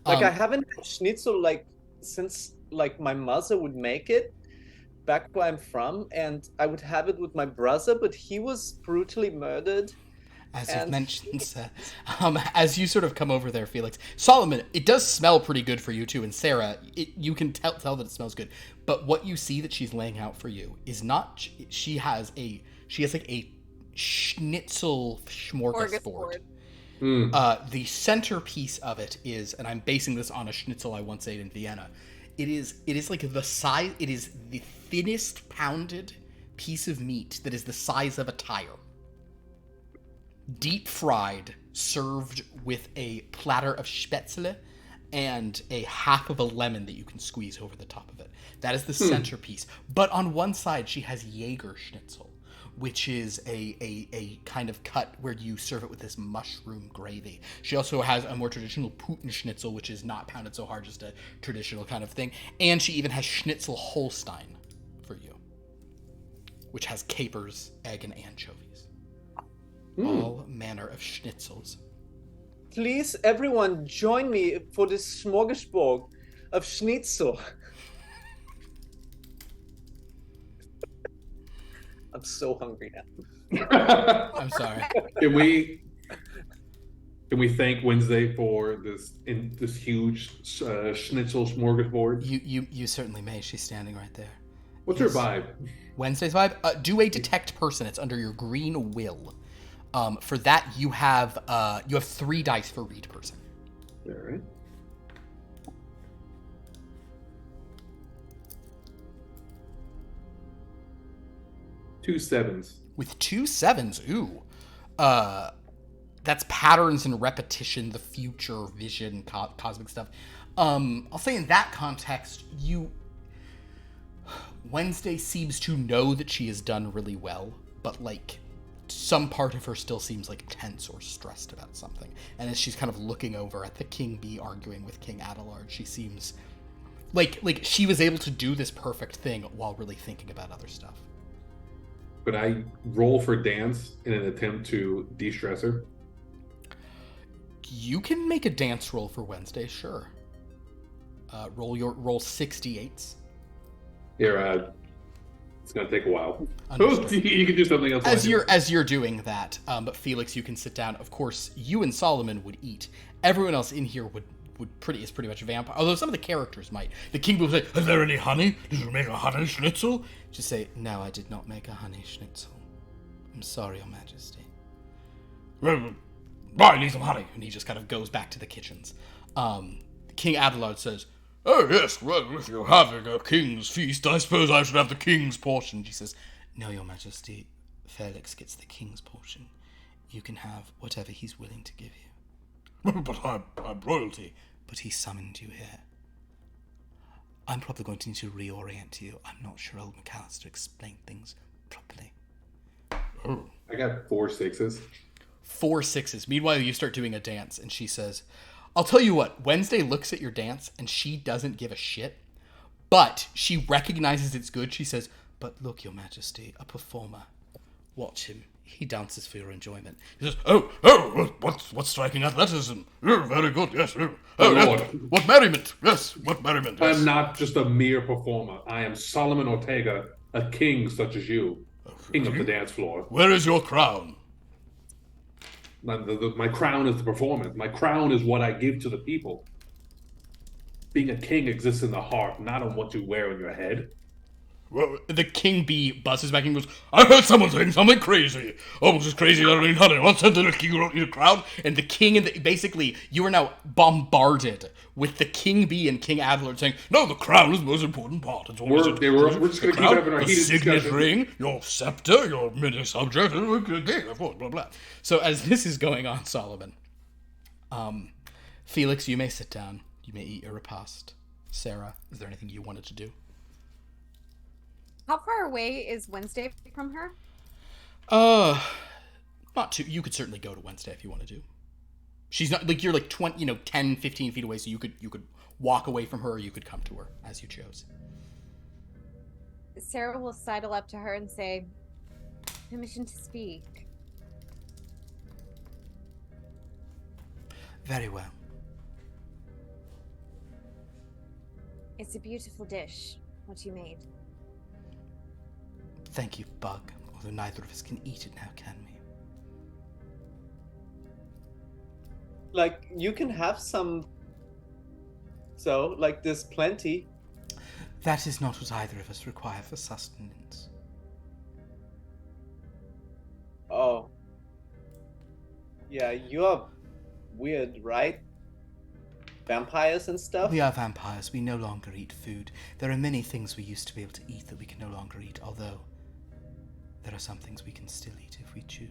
Like I haven't had schnitzel like since like my mother would make it back where I'm from, and I would have it with my brother, but he was brutally murdered. As you've and- mentioned, sir. As you sort of come over there, Felix. Solomon, it does smell pretty good for you too, and Sarah, you can tell that it smells good. But what you see that she's laying out for you is not. She has like a schnitzel smorgasbord. The centerpiece of it is, and I'm basing this on a schnitzel I once ate in Vienna. It is like the size. It is the thinnest pounded piece of meat that is the size of a tire. Deep fried, served with a platter of spätzle and a half of a lemon that you can squeeze over the top of it. That is the centerpiece. But on one side, she has Jaeger schnitzel, which is a kind of cut where you serve it with this mushroom gravy. She also has a more traditional Putin schnitzel, which is not pounded so hard, just a traditional kind of thing. And she even has schnitzel Holstein for you. which has capers, egg, and anchovies. Mm. All manner of schnitzels. Please, everyone, join me for this smorgasbord of schnitzel. I'm so hungry now. I'm sorry. Can we thank Wednesday for this huge schnitzel smorgasbord? You certainly may. She's standing right there. What's her Yes. vibe? Wednesday's vibe. Do a detect person. It's under your green will. For that, you have 3 dice for read person. All right. Two sevens. With 2 sevens, ooh. That's patterns and repetition, the future, vision, cosmic stuff. I'll say in that context, Wednesday seems to know that she has done really well, but like some part of her still seems like tense or stressed about something. And as she's kind of looking over at the King Bee arguing with King Adelard, she seems like she was able to do this perfect thing while really thinking about other stuff. Could I roll for dance in an attempt to de-stress her? You can make a dance roll for Wednesday, sure. Roll 68s. Here, it's gonna take a while. Understood. You can do something else. As you're doing that, but Felix, you can sit down. Of course, you and Solomon would eat. Everyone else in here is pretty much a vampire. Although some of the characters might. The king will say, "Is there any honey? Did you make a honey schnitzel?" Just say, "No, I did not make a honey schnitzel. I'm sorry, Your Majesty." "Well, I need some honey," and he just kind of goes back to the kitchens. King Adelard says, "Oh yes, well, if you're having a king's feast, I suppose I should have the king's portion." She says, "No, Your Majesty, Felix gets the king's portion. You can have whatever he's willing to give you." "But I'm royalty." "But he summoned you here. I'm probably going to need to reorient you. I'm not sure old McAllister explained things properly." "Oh." I got 4 6s. 4 6s. Meanwhile, you start doing a dance, and she says, "I'll tell you what, Wednesday looks at your dance, and she doesn't give a shit, but she recognizes it's good." She says, "But look, Your Majesty, a performer. Watch him. He dances for your enjoyment." He says, "Oh, what's striking athleticism? Oh, very good, yes. Oh, Lord. yes. What merriment, yes, what merriment, yes." I'm not just a mere performer. I am Solomon Ortega, a king such as you, king of the dance floor. "Where is your crown?" My crown is the performance. My crown is what I give to the people. Being a king exists in the heart, not on what you wear on your head. Well, the King Bee buzzes back and goes, "I heard someone saying something crazy. Almost as crazy as I mean, honey. Once said that a king won't eat a crowd." And the king basically, you are now bombarded with the King Bee and King Adelard saying, "No, the crown is the most important part. It's always We're just going to keep having our the heated signet discussion. ring, your scepter, your many subjects, of course, blah, blah." So as this is going on, Solomon, Felix, you may sit down. You may eat your repast. Sarah, is there anything you wanted to do? How far away is Wednesday from her? Not too. You could certainly go to Wednesday if you want to do. She's not like you're like 20, 10, 15 feet away, so you could walk away from her, or you could come to her as you chose. Sarah will sidle up to her and say, "Permission to speak." Very well. It's a beautiful dish, what you made. Thank you, Bug. Although neither of us can eat it now, can we? Like, you can have some. So, like, there's plenty. That is not what either of us require for sustenance. Oh. Yeah, you're weird, right? Vampires and stuff? We are vampires. We no longer eat food. There are many things we used to be able to eat that we can no longer eat, although there are some things we can still eat if we choose.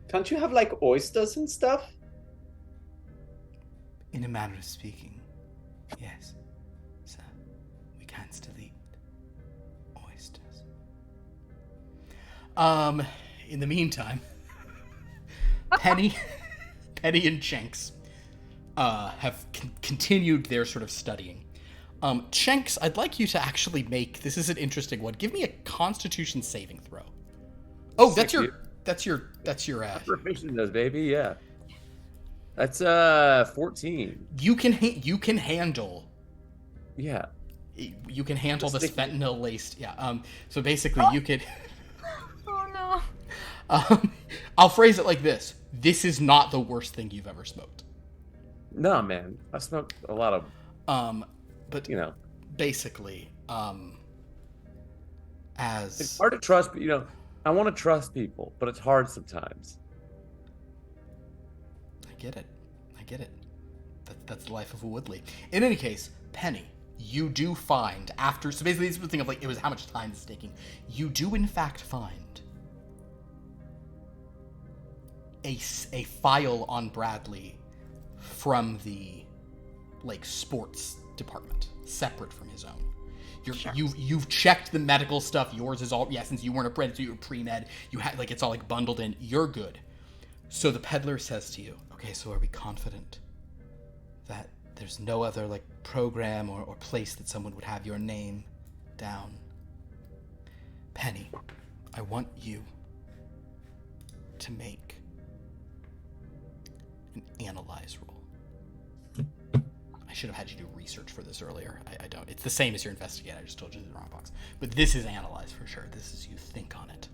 Can't you have, like, oysters and stuff? In a manner of speaking, yes, sir. We can still eat oysters. In the meantime, Penny and Jenks have continued their sort of studying. Chenks, I'd like you to actually make, this is an interesting one. Give me a Constitution saving throw. Oh, that's your Proficiency does, baby. Yeah. That's 14. You can handle. Yeah. You can handle this fentanyl laced. Yeah. So basically, you could. Oh no. I'll phrase it like this: this is not the worst thing you've ever smoked. No, man. I smoked a lot of. But you know, basically, as it's hard to trust, but I want to trust people, but it's hard sometimes. I get it. That's the life of a Woodley. In any case, Penny, you do find after. So basically, this was the thing of like it was how much time it's taking. You do in fact find a file on Bradley from the sports department, separate from his own. You've checked the medical stuff. Yours is all since you weren't a bred, so you were pre-med. You had it's all bundled in. You're good. So the peddler says to you, "Okay, so are we confident that there's no other program or place that someone would have your name down?" Penny, I want you to make an analyze roll. I should have had you do research for this earlier. I don't. It's the same as your investigate. I just told you the wrong box. But this is analyze for sure. This is you think on it.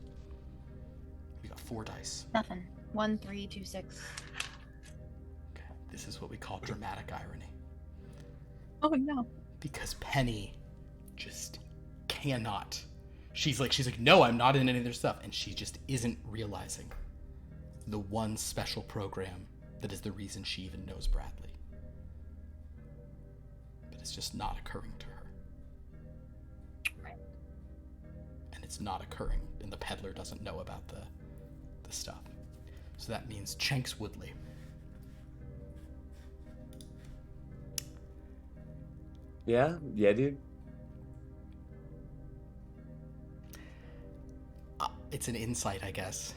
We got 4 dice. Nothing. 1, 3, 2, 6. Okay. This is what we call dramatic irony. Oh no. Because Penny just cannot. She's like, no, I'm not in any of their stuff. And she just isn't realizing the one special program that is the reason she even knows Bradley. It's just not occurring to her. Right. And it's not occurring, and the peddler doesn't know about the stuff. So that means Chenks Woodley. Yeah, dude. It's an insight, I guess.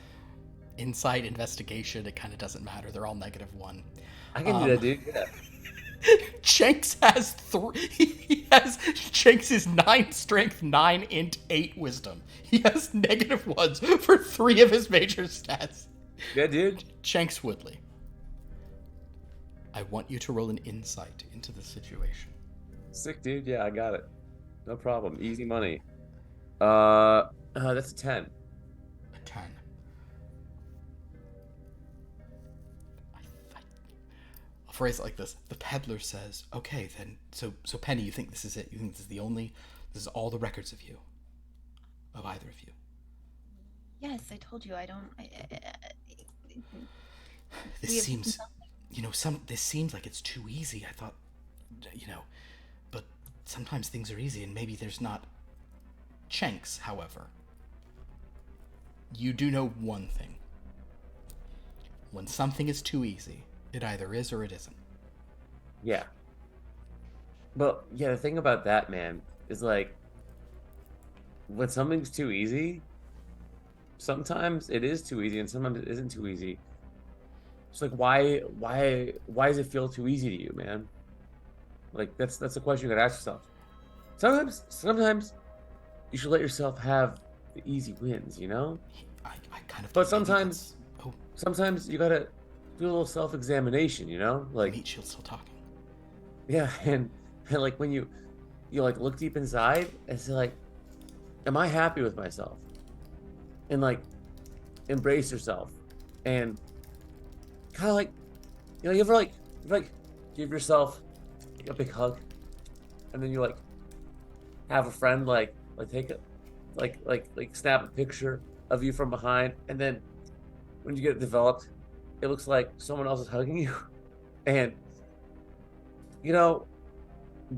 Insight, investigation, it kind of doesn't matter. They're all -1. I can do that, dude. Yeah. Chenks has 3. Chenks is 9 strength, 9 int, 8 wisdom. He has -1s for 3 of his major stats. Yeah, dude. Chenks Woodley, I want you to roll an insight into the situation. Sick, dude. Yeah, I got it. No problem. Easy money. That's a 10. A 10. I'll phrase it like this. The peddler says, "Okay, then. So Penny, you think this is it? You think this is all the records of you, of either of you?" Yes, I told you I don't. This seems, this seems like it's too easy. I thought, but sometimes things are easy, and maybe there's not. Chenks, however, you do know one thing. When something is too easy, it either is or it isn't. Yeah. But yeah, the thing about that, man, is when something's too easy, sometimes it is too easy and sometimes it isn't too easy. It's why does it feel too easy to you, man? That's a question you gotta ask yourself. Sometimes you should let yourself have the easy wins, I kind of. But sometimes you gotta do a little self-examination, Meat Shield's still talking. Yeah, and when you look deep inside and say am I happy with myself? And embrace yourself and kind of you ever give yourself a big hug and then you have a friend take it snap a picture of you from behind, and then when you get it developed, it looks like someone else is hugging you. And,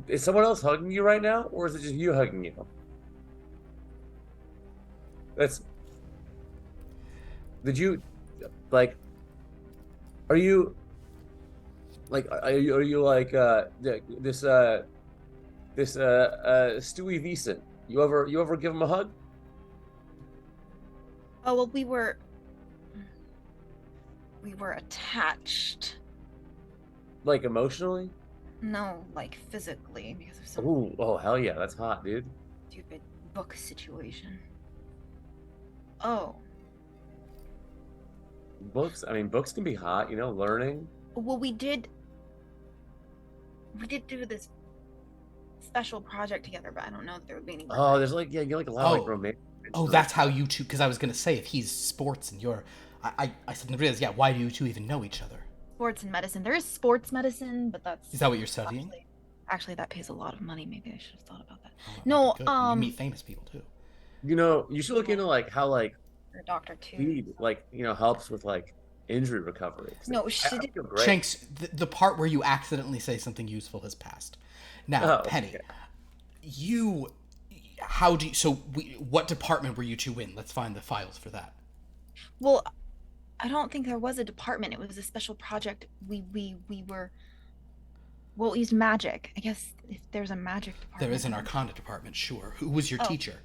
is someone else hugging you right now? Or is it just you hugging you? Are you this Stewie Veason? You ever give him a hug? Oh well, we were attached. Emotionally? No, like physically, because of some Oh, hell yeah, that's hot, dude. stupid book situation. Oh, Books, I mean, books can be hot, you know, learning. well, we did do this special project together, but I don't know if there would be any. Oh, there's like, yeah, you like a lot of like Oh. romance. Oh, that's how you two. Because I was gonna say if he's sports and you're, I suddenly realized. Yeah, why do you two even know each other? Sports and medicine. There is sports medicine, but that's Is that what you're studying? actually that pays a lot of money. Maybe I should have thought about that. Oh, that No, might be good. You meet famous people too. You know, you should look into like how like Or a doctor too. speed, like, you know, helps with like injury recovery. No, she I did. feel great. Shanks, the part where you accidentally say something useful has passed. Now, Oh, Penny, okay. how do you, so what department were you two in? Let's find the files for that. Well, I don't think there was a department. It was a special project. We were. Well, we used magic. I guess if there's a magic department. There is an Arcana department, sure. Who was your Oh. teacher?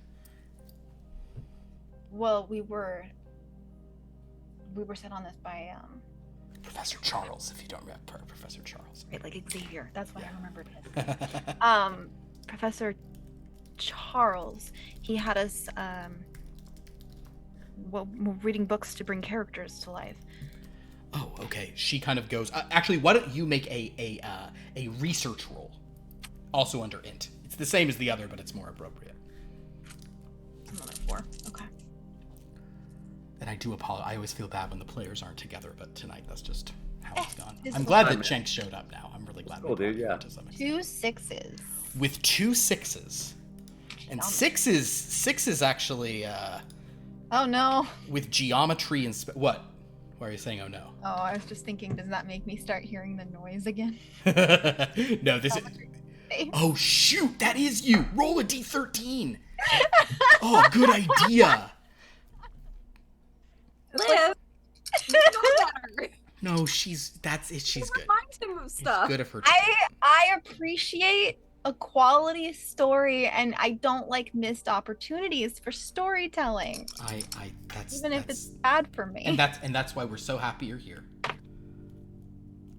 Well, we were sent on this by Professor Charles, if you don't remember Professor Charles. right, like Xavier. That's why Yeah. I remembered his. Professor Charles. He had us reading books to bring characters to life. Oh, okay. She kind of goes. Actually, why don't you make a research roll, also under int. It's the same as the other, but it's more appropriate. I'm on a 4. Okay. And I do apologize. I always feel bad when the players aren't together, but tonight that's just how it's gone. this I'm is glad fine, that man. Jenks showed up now. I'm really glad. Cool, we brought dude, him yeah. to some extent. 2 6s. With 2 6s, and Geometry. sixes actually Oh no. with geometry and what? Why are you saying oh no? Oh, I was just thinking, does that make me start hearing the noise again? No, this is. Oh shoot, that is you. Roll a d13. Oh, good idea. Liv, you know better. No, that's it. She's good. Remind him of It's stuff. good of her. I appreciate a quality story, and I don't like missed opportunities for storytelling, That's even if that's- it's bad for me. and that's why we're so happy you're here.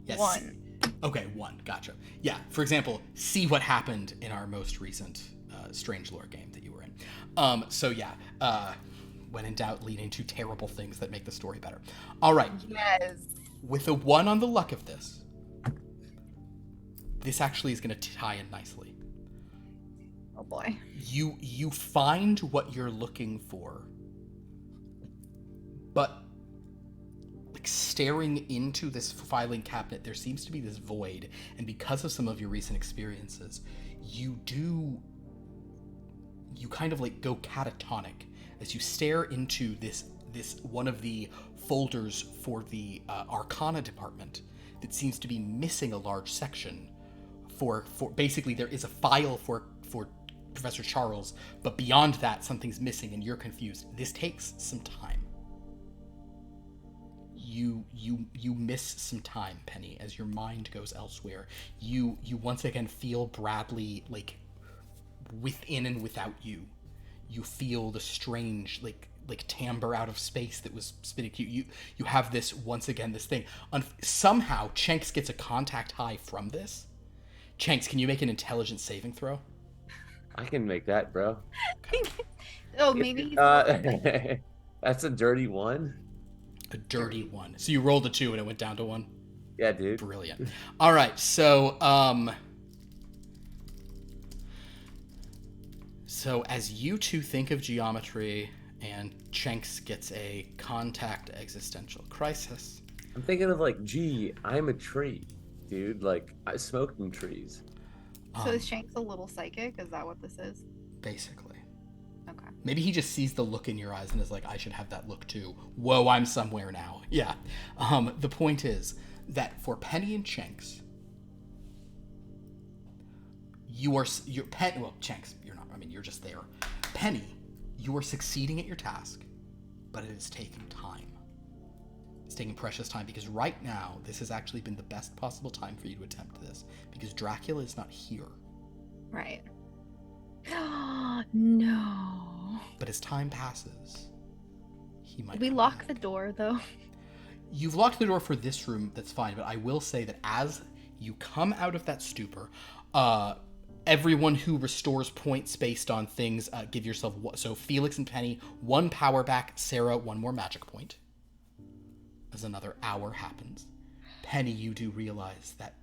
Yes. 1. Okay, 1. Gotcha. Yeah. For example, see what happened in our most recent Strange Lore game that you were in. So yeah. When in doubt, lead into terrible things that make the story better. All right. Yes. With a 1 on the luck of this, this actually is going to tie in nicely. Oh boy. You find what you're looking for, but like staring into this filing cabinet, there seems to be this void, and because of some of your recent experiences, you kind of like go catatonic as you stare into this one of the folders for the Arcana department that seems to be missing a large section for basically there is a file for Professor Charles, but beyond that something's missing and you're confused. This takes some time. You miss some time, Penny, as your mind goes elsewhere. You once again feel Bradley like within and without you. You feel the strange like timbre out of space that was spinning to you. You have this once again this thing. Somehow Chenks gets a contact high from this. Chenks, can you make an intelligence saving throw? I can make that, bro. Oh, maybe. That's a dirty 1. A dirty 1. So you rolled a 2 and it went down to 1. Yeah, dude. Brilliant. All right, so as you two think of geometry, and Chenks gets a contact existential crisis. I'm thinking of like, gee, I'm a tree, dude. Like, I smoking trees. So is Shanks a little psychic? Is that what this is? Basically. Okay. Maybe he just sees the look in your eyes and is like, I should have that look too. Whoa, I'm somewhere now. Yeah. The point is that for Penny and Chenks, you're Chenks, you're not. I mean, you're just there. Penny, you are succeeding at your task, but it is taking time. It's taking precious time because right now, this has actually been the best possible time for you to attempt this because Dracula is not here. Right. No. But as time passes, he might. Did we come lock back. the door though? You've locked the door for this room, that's fine, but I will say that as You come out of that stupor. Everyone who restores points based on things, give yourself... So Felix and Penny, 1 power back. Sarah, 1 more magic point. As another hour happens. Penny, you do realize that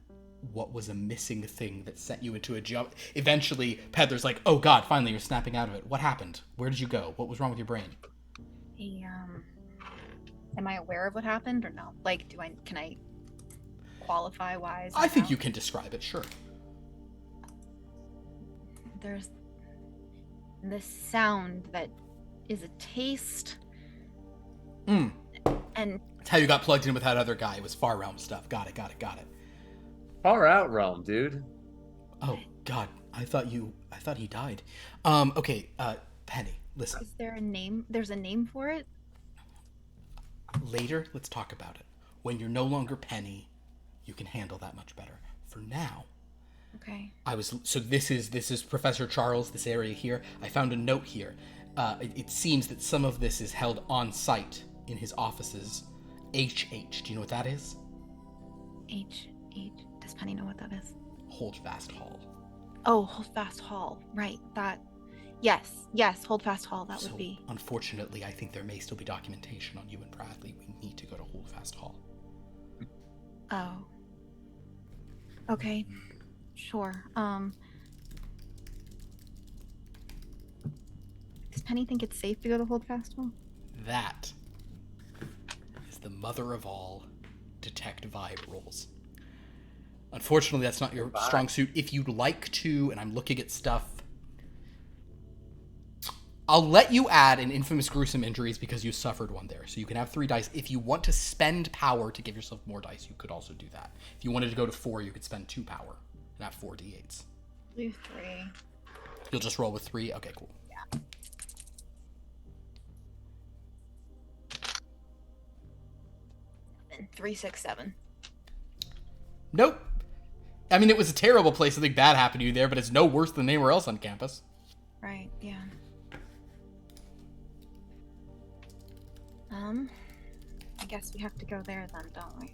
what was a missing thing that sent you into a jump... Eventually, Peddler's like, oh god, finally you're snapping out of it. What happened? Where did you go? What was wrong with your brain? Am I aware of what happened or no? Like, can I qualify wise? I think you can describe it, sure. There's this sound that is a taste. And that's how you got plugged in with that other guy. It was Far Realm stuff. Got it. Far out realm, dude. Oh god, I thought he died. Okay, Penny, listen. Is there a name? There's a name for it? Later, let's talk about it. When you're no longer Penny, you can handle that much better. For now, okay. So this is Professor Charles, this area here. I found a note here. It seems that some of this is held on site in his offices. HH, do you know what that is? H. Does Penny know what that is? Holdfast Hall. Oh, Holdfast Hall. Right, that... Yes, Holdfast Hall, that would be... Unfortunately, I think there may still be documentation on you and Bradley. We need to go to Holdfast Hall. Oh. Okay. Sure. Does Penny think it's safe to go to Holdfast Hall? That is the mother of all detect vibe rolls. Unfortunately, that's not your strong suit. If you'd like to, and I'm looking at stuff, I'll let you add an infamous gruesome injuries because you suffered one there. So you can have 3 dice. If you want to spend power to give yourself more dice, you could also do that. If you wanted to go to 4, you could spend 2 power and have 4 d8s. Do 3. You'll just roll with 3? Okay, cool. Yeah. And 3, 6, 7. Nope. I mean, it was a terrible place. Something bad happened to you there, but it's no worse than anywhere else on campus. Right, yeah. I guess we have to go there then, don't we?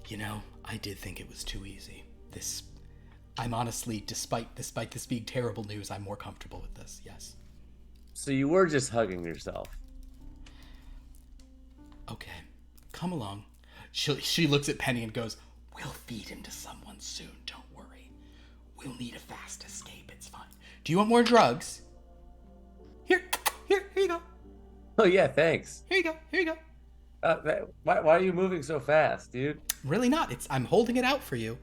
You know, I did think it was too easy. I'm honestly, despite this being terrible news, I'm more comfortable with this, yes. So you were just hugging yourself. Okay, come along. She looks at Penny and goes, we'll feed him to someone soon, don't worry. We'll need a fast escape, it's fine. Do you want more drugs? Here you go. Oh yeah, thanks. Here you go. Why are you moving so fast, dude? Really not. I'm holding it out for you.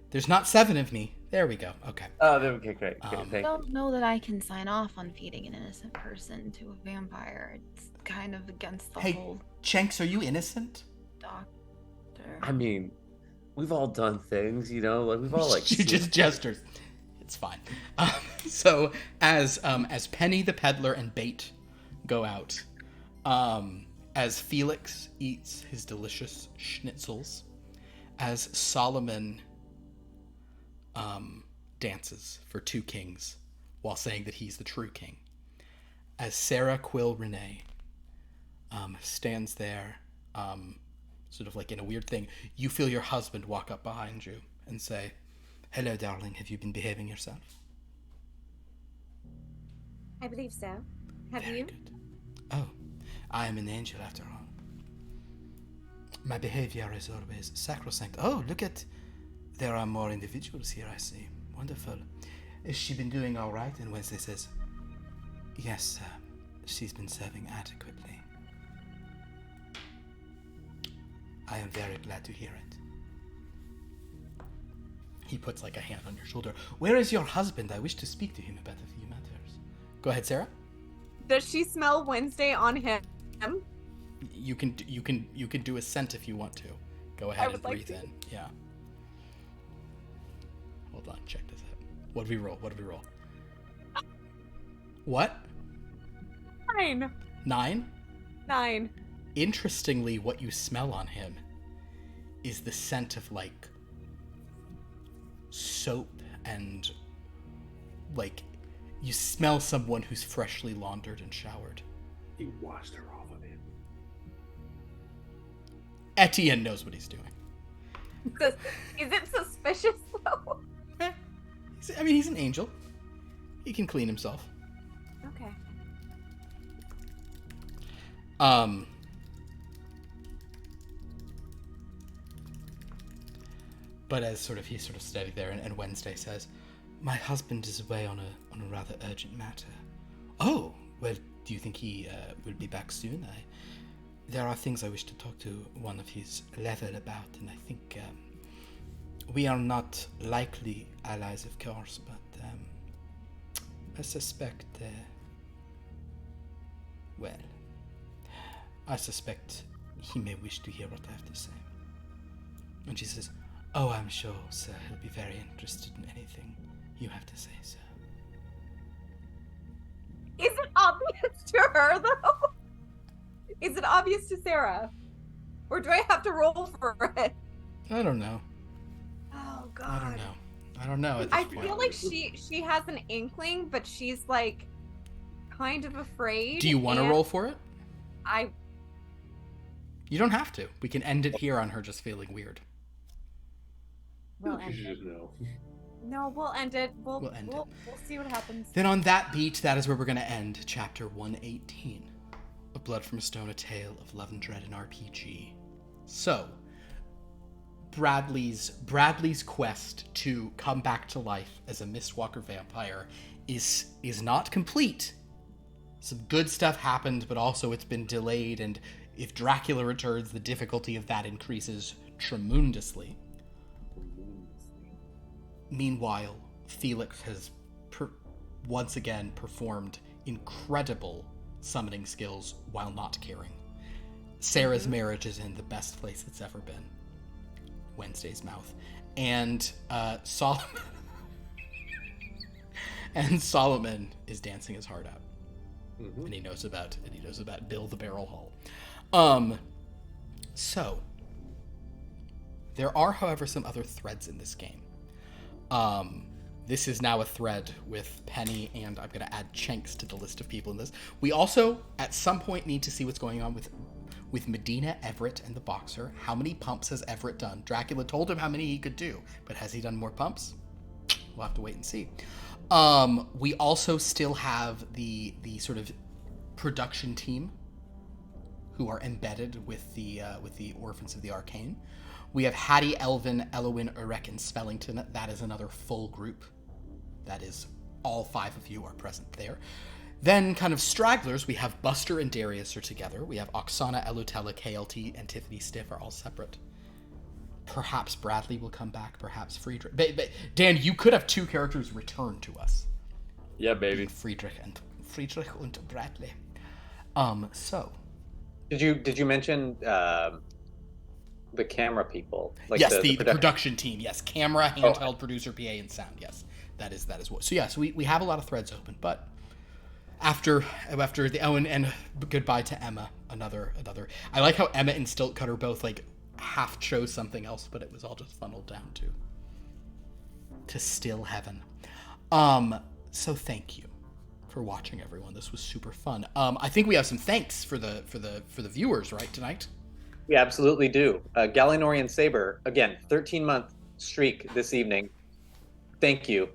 There's not 7 of me. There we go. Okay. Oh, okay, great. I don't know that I can sign off on feeding an innocent person to a vampire. It's kind of against the whole... Chenks, are you innocent? Doctor. I mean, we've all done things, you know? Like, we've all, like... She just gestures. It's fine. So, as Penny the Peddler and Bait go out, as Felix eats his delicious schnitzels, as Solomon dances for 2 kings while saying that he's the true king, as Sarah Quill Renee stands there sort of like in a weird thing, you feel your husband walk up behind you and say, hello darling, have you been behaving yourself? I believe so. Have Very you? good. Oh, I am an angel after all. My behavior is always sacrosanct. Oh, there are more individuals here, I see. Wonderful. Has she been doing all right? And Wednesday says, yes, she's been serving adequately. I am very glad to hear it. He puts like a hand on your shoulder. Where is your husband? I wish to speak to him about a few matters. Go ahead, Sarah. Does she smell Wednesday on him? You can do a scent if you want to. Go ahead and breathe in. Yeah. Hold on, check this out. What did we roll? What? 9. 9? 9. Interestingly, what you smell on him is the scent of like soap and like you smell someone who's freshly laundered and showered. He washed her off of him. Etienne knows what he's doing. Is it suspicious though? He's an angel. He can clean himself. Okay. But as he's steady there, and Wednesday says, "My husband is away on a rather urgent matter." Oh, well, do you think he will be back soon? There are things I wish to talk to one of his level about, and I think we are not likely allies, of course, but I suspect, I suspect he may wish to hear what I have to say. And she says, "Oh, I'm sure, sir, he'll be very interested in anything you have to say, sir." Is it obvious to her though? Is it obvious to Sarah? Or do I have to roll for it? I don't know. Oh god. I don't know at this I point. feel like she has an inkling, but she's like kind of afraid. Do you want to and roll for it? You don't have to. We can end it here on her just feeling weird. We'll You end should it. just know. No, we'll end it. We'll end we'll see what happens. Then on that beat, that is where we're going to end chapter 118. A Blood from a Stone, a tale of love and dread in RPG. So, Bradley's quest to come back to life as a Mistwalker vampire is not complete. Some good stuff happened, but also it's been delayed, and if Dracula returns, the difficulty of that increases tremendously. Meanwhile, Felix has once again performed incredible summoning skills while not caring. Sarah's marriage is in the best place it's ever been. Wednesday's mouth. And Solomon and Solomon is dancing his heart out. Mm-hmm. And he knows about Bill the Barrel Hall. So there are, however, some other threads in this game. This is now a thread with Penny, and I'm going to add Chenks to the list of people in this. We also, at some point, need to see what's going on with Medina, Everett, and the Boxer. How many pumps has Everett done? Dracula told him how many he could do, but has he done more pumps? We'll have to wait and see. We also still have the sort of production team who are embedded with the Orphans of the Arcane. We have Hattie, Elvin, Elowin, Urek, and Spellington. That is another full group. That is, all 5 of you are present there. Then, kind of stragglers, we have Buster and Darius are together. We have Oksana, Elutella, KLT, and Tiffany Stiff are all separate. Perhaps Bradley will come back, perhaps Friedrich. But Dan, you could have 2 characters return to us. Yeah, baby. Friedrich and Bradley. So. Did you mention the camera people? Like yes, the production team. Yes, camera, handheld, producer, PA, and sound. Yes, that is what. So yes, we have a lot of threads open, but after the and goodbye to Emma. Another. I like how Emma and Stiltcutter both like half chose something else, but it was all just funneled down to still heaven. So thank you for watching, everyone. This was super fun. I think we have some thanks for the viewers right tonight. We absolutely do. Galinorian Saber, again, 13-month streak this evening. Thank you.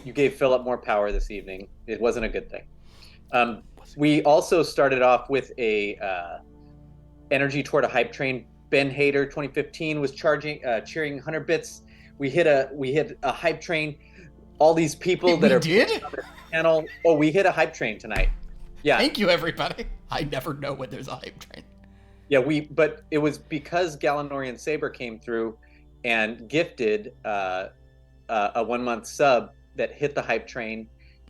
You gave Philip more power this evening. It wasn't a good thing. We also started off with a energy toward a hype train. Ben Hader, 2015, was cheering 100 bits. We hit a hype train. All these people that are did? on the channel. Oh, we hit a hype train tonight. Yeah. Thank you, everybody. I never know when there's a hype train. Yeah, but it was because Galinorian Saber came through and gifted a 1-month sub that hit the hype train,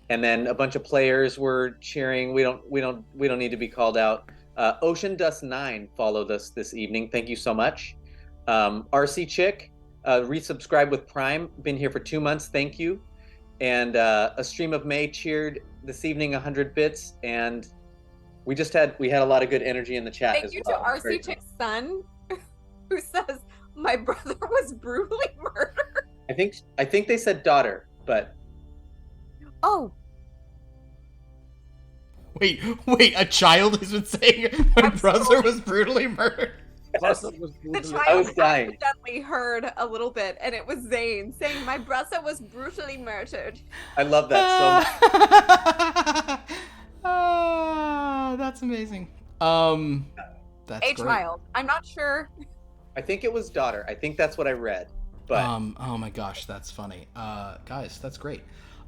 and then a bunch of players were cheering. We don't need to be called out. Ocean Dust 9 followed us this evening. Thank you so much. RC Chick resubscribed with Prime. Been here for 2 months. Thank you. And a Stream of May cheered this evening 100 bits, and we had a lot of good energy in the chat. Thank you to RC Chick's son, who says my brother was brutally murdered. I think they said daughter, but Oh, Wait, a child has been saying my brother was brutally murdered? Brussa was The brutally- I child was dying. accidentally heard a little bit, and it was Zane saying, "My brother was brutally murdered." I love that so much. That's amazing. That's A great. child. I'm not sure. I think it was daughter. I think that's what I read. But Oh my gosh, that's funny. Guys, that's great.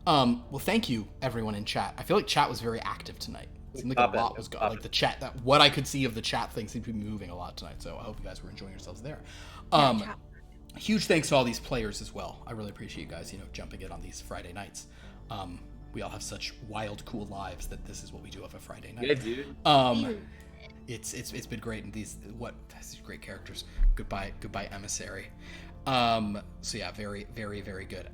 Well, thank you everyone in chat. I feel like chat was very active tonight. It seemed like a lot was going. Like the chat, that what I could see of the chat thing seemed to be moving a lot tonight. So I hope you guys were enjoying yourselves there. Huge thanks to all these players as well. I really appreciate you guys, jumping in on these Friday nights. We all have such wild, cool lives that this is what we do of a Friday night. Yeah, dude. It's been great, and these great characters. Goodbye emissary. So yeah, very, very, very good.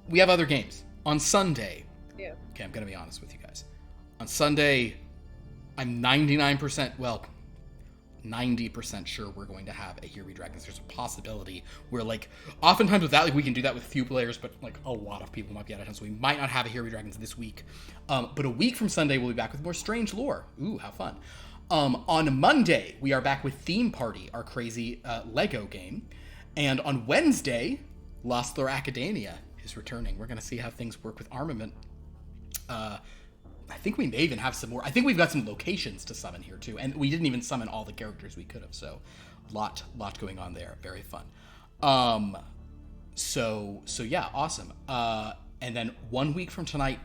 We have other games on Sunday. Yeah. Okay, I'm gonna be honest with you guys. On Sunday, I'm 99%, well, 90% sure we're going to have a Here Be Dragons. There's a possibility where, like, oftentimes with that, like, we can do that with few players, but, like, a lot of people might be out of town, so we might not have a Here Be Dragons this week. But a week from Sunday, we'll be back with more Strange Lore. Ooh, how fun. On Monday, we are back with Theme Party, our crazy Lego game. And on Wednesday, Lost Lore Academia is returning. We're going to see how things work with armament. I think we may even have some more. I think we've got some locations to summon here too, and we didn't even summon all the characters we could have. So, lot going on there. Very fun. So yeah, awesome. And then 1 week from tonight,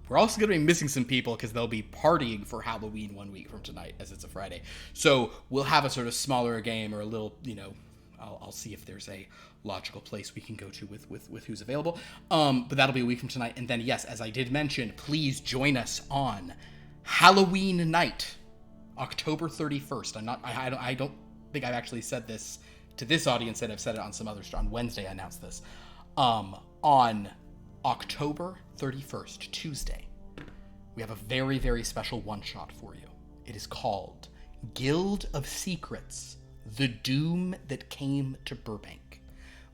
we're also going to be missing some people because they'll be partying for Halloween 1 week from tonight, as it's a Friday. So we'll have a sort of smaller game or a little, I'll see if there's a logical place we can go to with who's available. But that'll be a week from tonight. And then, yes, as I did mention, please join us on Halloween night, October 31st. I don't think I've actually said this to this audience, and I've said it on some others. On Wednesday, I announced this. On October 31st, Tuesday, we have a very, very special one-shot for you. It is called Guild of Secrets: The Doom That Came to Burbank.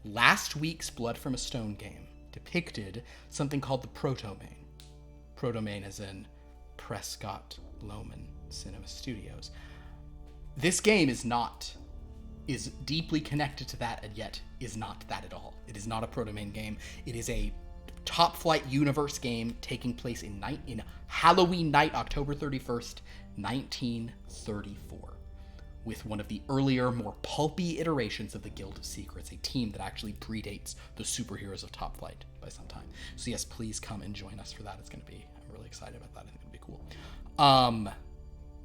Last week's Blood from a Stone game depicted something called the Proto-Main. Proto-Main as in Prescott Loman Cinema Studios. This game is deeply connected to that, and yet is not that at all. It is not a Proto-Main game. It is a Top Flight universe game taking place in Halloween night, October 31st, 1934. With one of the earlier, more pulpy iterations of the Guild of Secrets, a team that actually predates the superheroes of Top Flight by some time. So yes, please come and join us for that. I'm really excited about that. I think it'll be cool.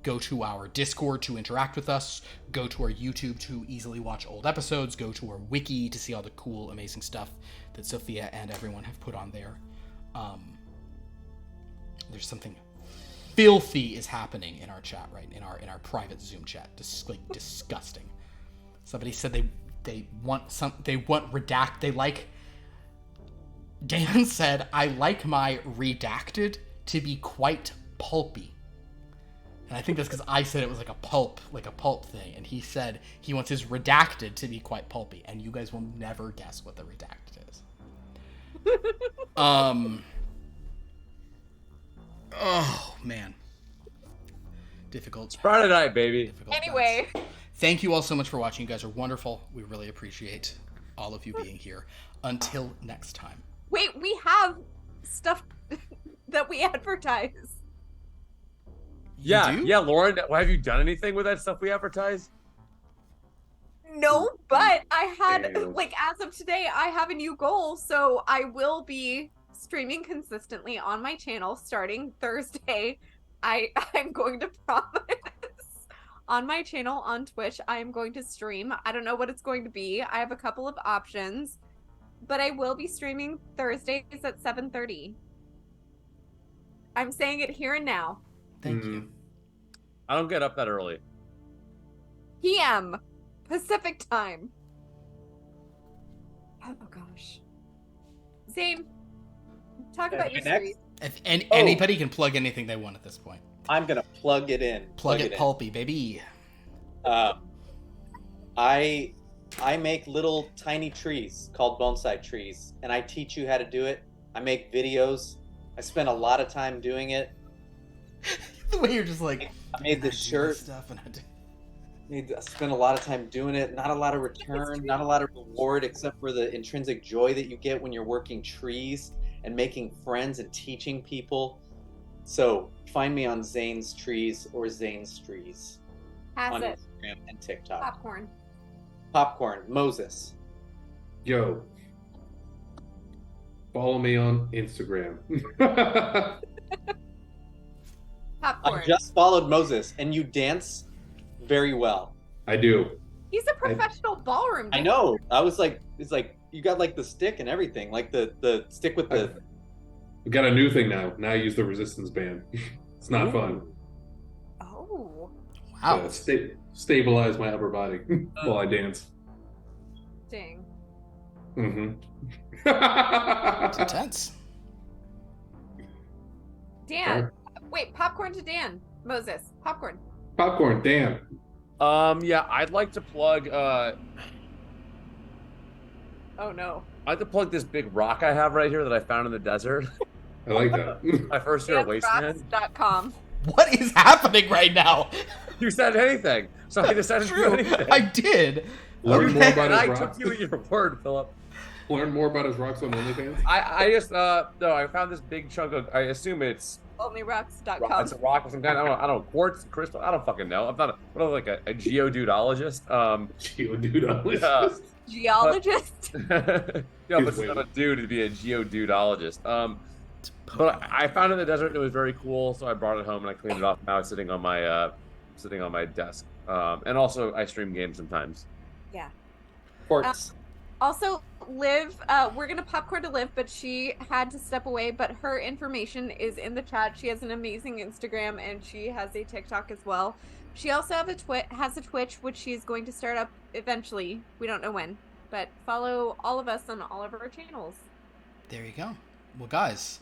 Go to our Discord to interact with us. Go to our YouTube to easily watch old episodes. Go to our wiki to see all the cool, amazing stuff that Sophia and everyone have put on there. There's something filthy is happening in our chat, right? In our private Zoom chat. Disgusting. Somebody said they want redact. They like. Dan said, "I like my redacted to be quite pulpy." And I think that's because I said it was like a pulp thing, and he said he wants his redacted to be quite pulpy, and you guys will never guess what the redacted is. Oh man, difficult. It's Friday night, baby. Difficult Anyway, times. Thank you all so much for watching. You guys are wonderful. We really appreciate all of you being here. Until next time. wait, we have stuff that we advertise. You do? Yeah, Lauren, have you done anything with that stuff we advertise? No, but I had, Ew. like, as of today, I have a new goal, so I will be streaming consistently on my channel starting Thursday. I'm going to promise on my channel on Twitch, I am going to stream. I don't know what it's going to be. I have a couple of options, but I will be streaming Thursdays at 7:30. I'm saying it here and now. Thank you. I don't get up that early. PM Pacific time. Oh gosh. Zane, talk about your Next? series. If anybody can plug anything they want at this point. I'm gonna plug it in. Plug it in. pulpy, baby. I make little tiny trees called bonsai trees, and I teach you how to do it. I make videos. I spend a lot of time doing it. The way you're just like, I made this shirt. stuff and I spent a lot of time doing it. Not a lot of return, not a lot of reward, except for the intrinsic joy that you get when you're working trees and making friends and teaching people. So find me on Zane's Trees or Zane's Trees Has on it. Instagram and TikTok. Popcorn. Popcorn, Moses. Yo. Follow me on Instagram. Popcorn. I just followed Moses, and you dance very well. I do. He's a professional ballroom I dancer. know. I was like, it's like you got like the stick and everything, like the stick with the. We got a new thing now. Now I use the resistance band. It's not fun. Oh. wow. Stabilize my upper body while I dance. Dang. Mm-hmm. It's intense. Dan. Wait, popcorn to Dan. Moses. Popcorn. Popcorn, damn. Yeah, I'd like to plug Oh no. I'd like to plug this big rock I have right here that I found in the desert. I like that. My first year at Wasteland. DansRocks.com. What is happening right now? You said anything, so I decided to do True. anything. I did. Learn more about And I his took rocks. you at your word, Philip. Learn more about his rocks on OnlyFans. I just no, I found this big chunk of. I assume it's OnlyRocks.com. it's a rock of some kind. I don't know, quartz, crystal. I don't fucking know. I'm not like a geodudologist. Geodude. Yeah. Geologist. Yeah, but it's not a dude to be a geodudologist. But I found it in the desert and it was very cool, so I brought it home and I cleaned it off. Now it's sitting on my desk. And also I stream games sometimes. Yeah. Quartz. Also, Liv, we're gonna popcorn to Liv, but she had to step away. But her information is in the chat. She has an amazing Instagram and she has a TikTok as well. She also has a Twitch, which she's going to start up eventually. We don't know when, but follow all of us on all of our channels. There you go. Well, guys,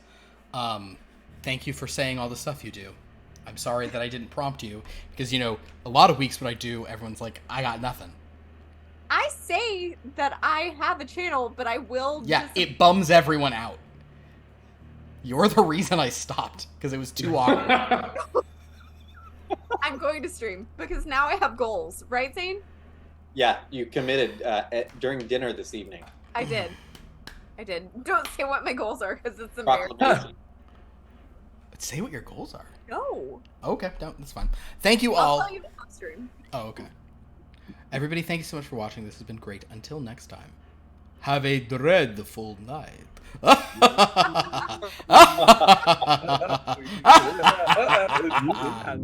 thank you for saying all the stuff you do. I'm sorry that I didn't prompt you because, you know, a lot of weeks when I do, everyone's like, I got nothing. I say that I have a channel, but I will. Yeah, it bums everyone out. You're the reason I stopped because it was too awkward. I'm going to stream because now I have goals, right, Zane? Yeah, you committed during dinner this evening. I did. Don't say what my goals are because it's embarrassing. Proclamation. But say what your goals are. No. Okay, no, that's fine. Thank you I'll all. tell you off stream. Oh, okay. Everybody, thank you so much for watching. This has been great. Until next time, have a dreadful night. Yeah.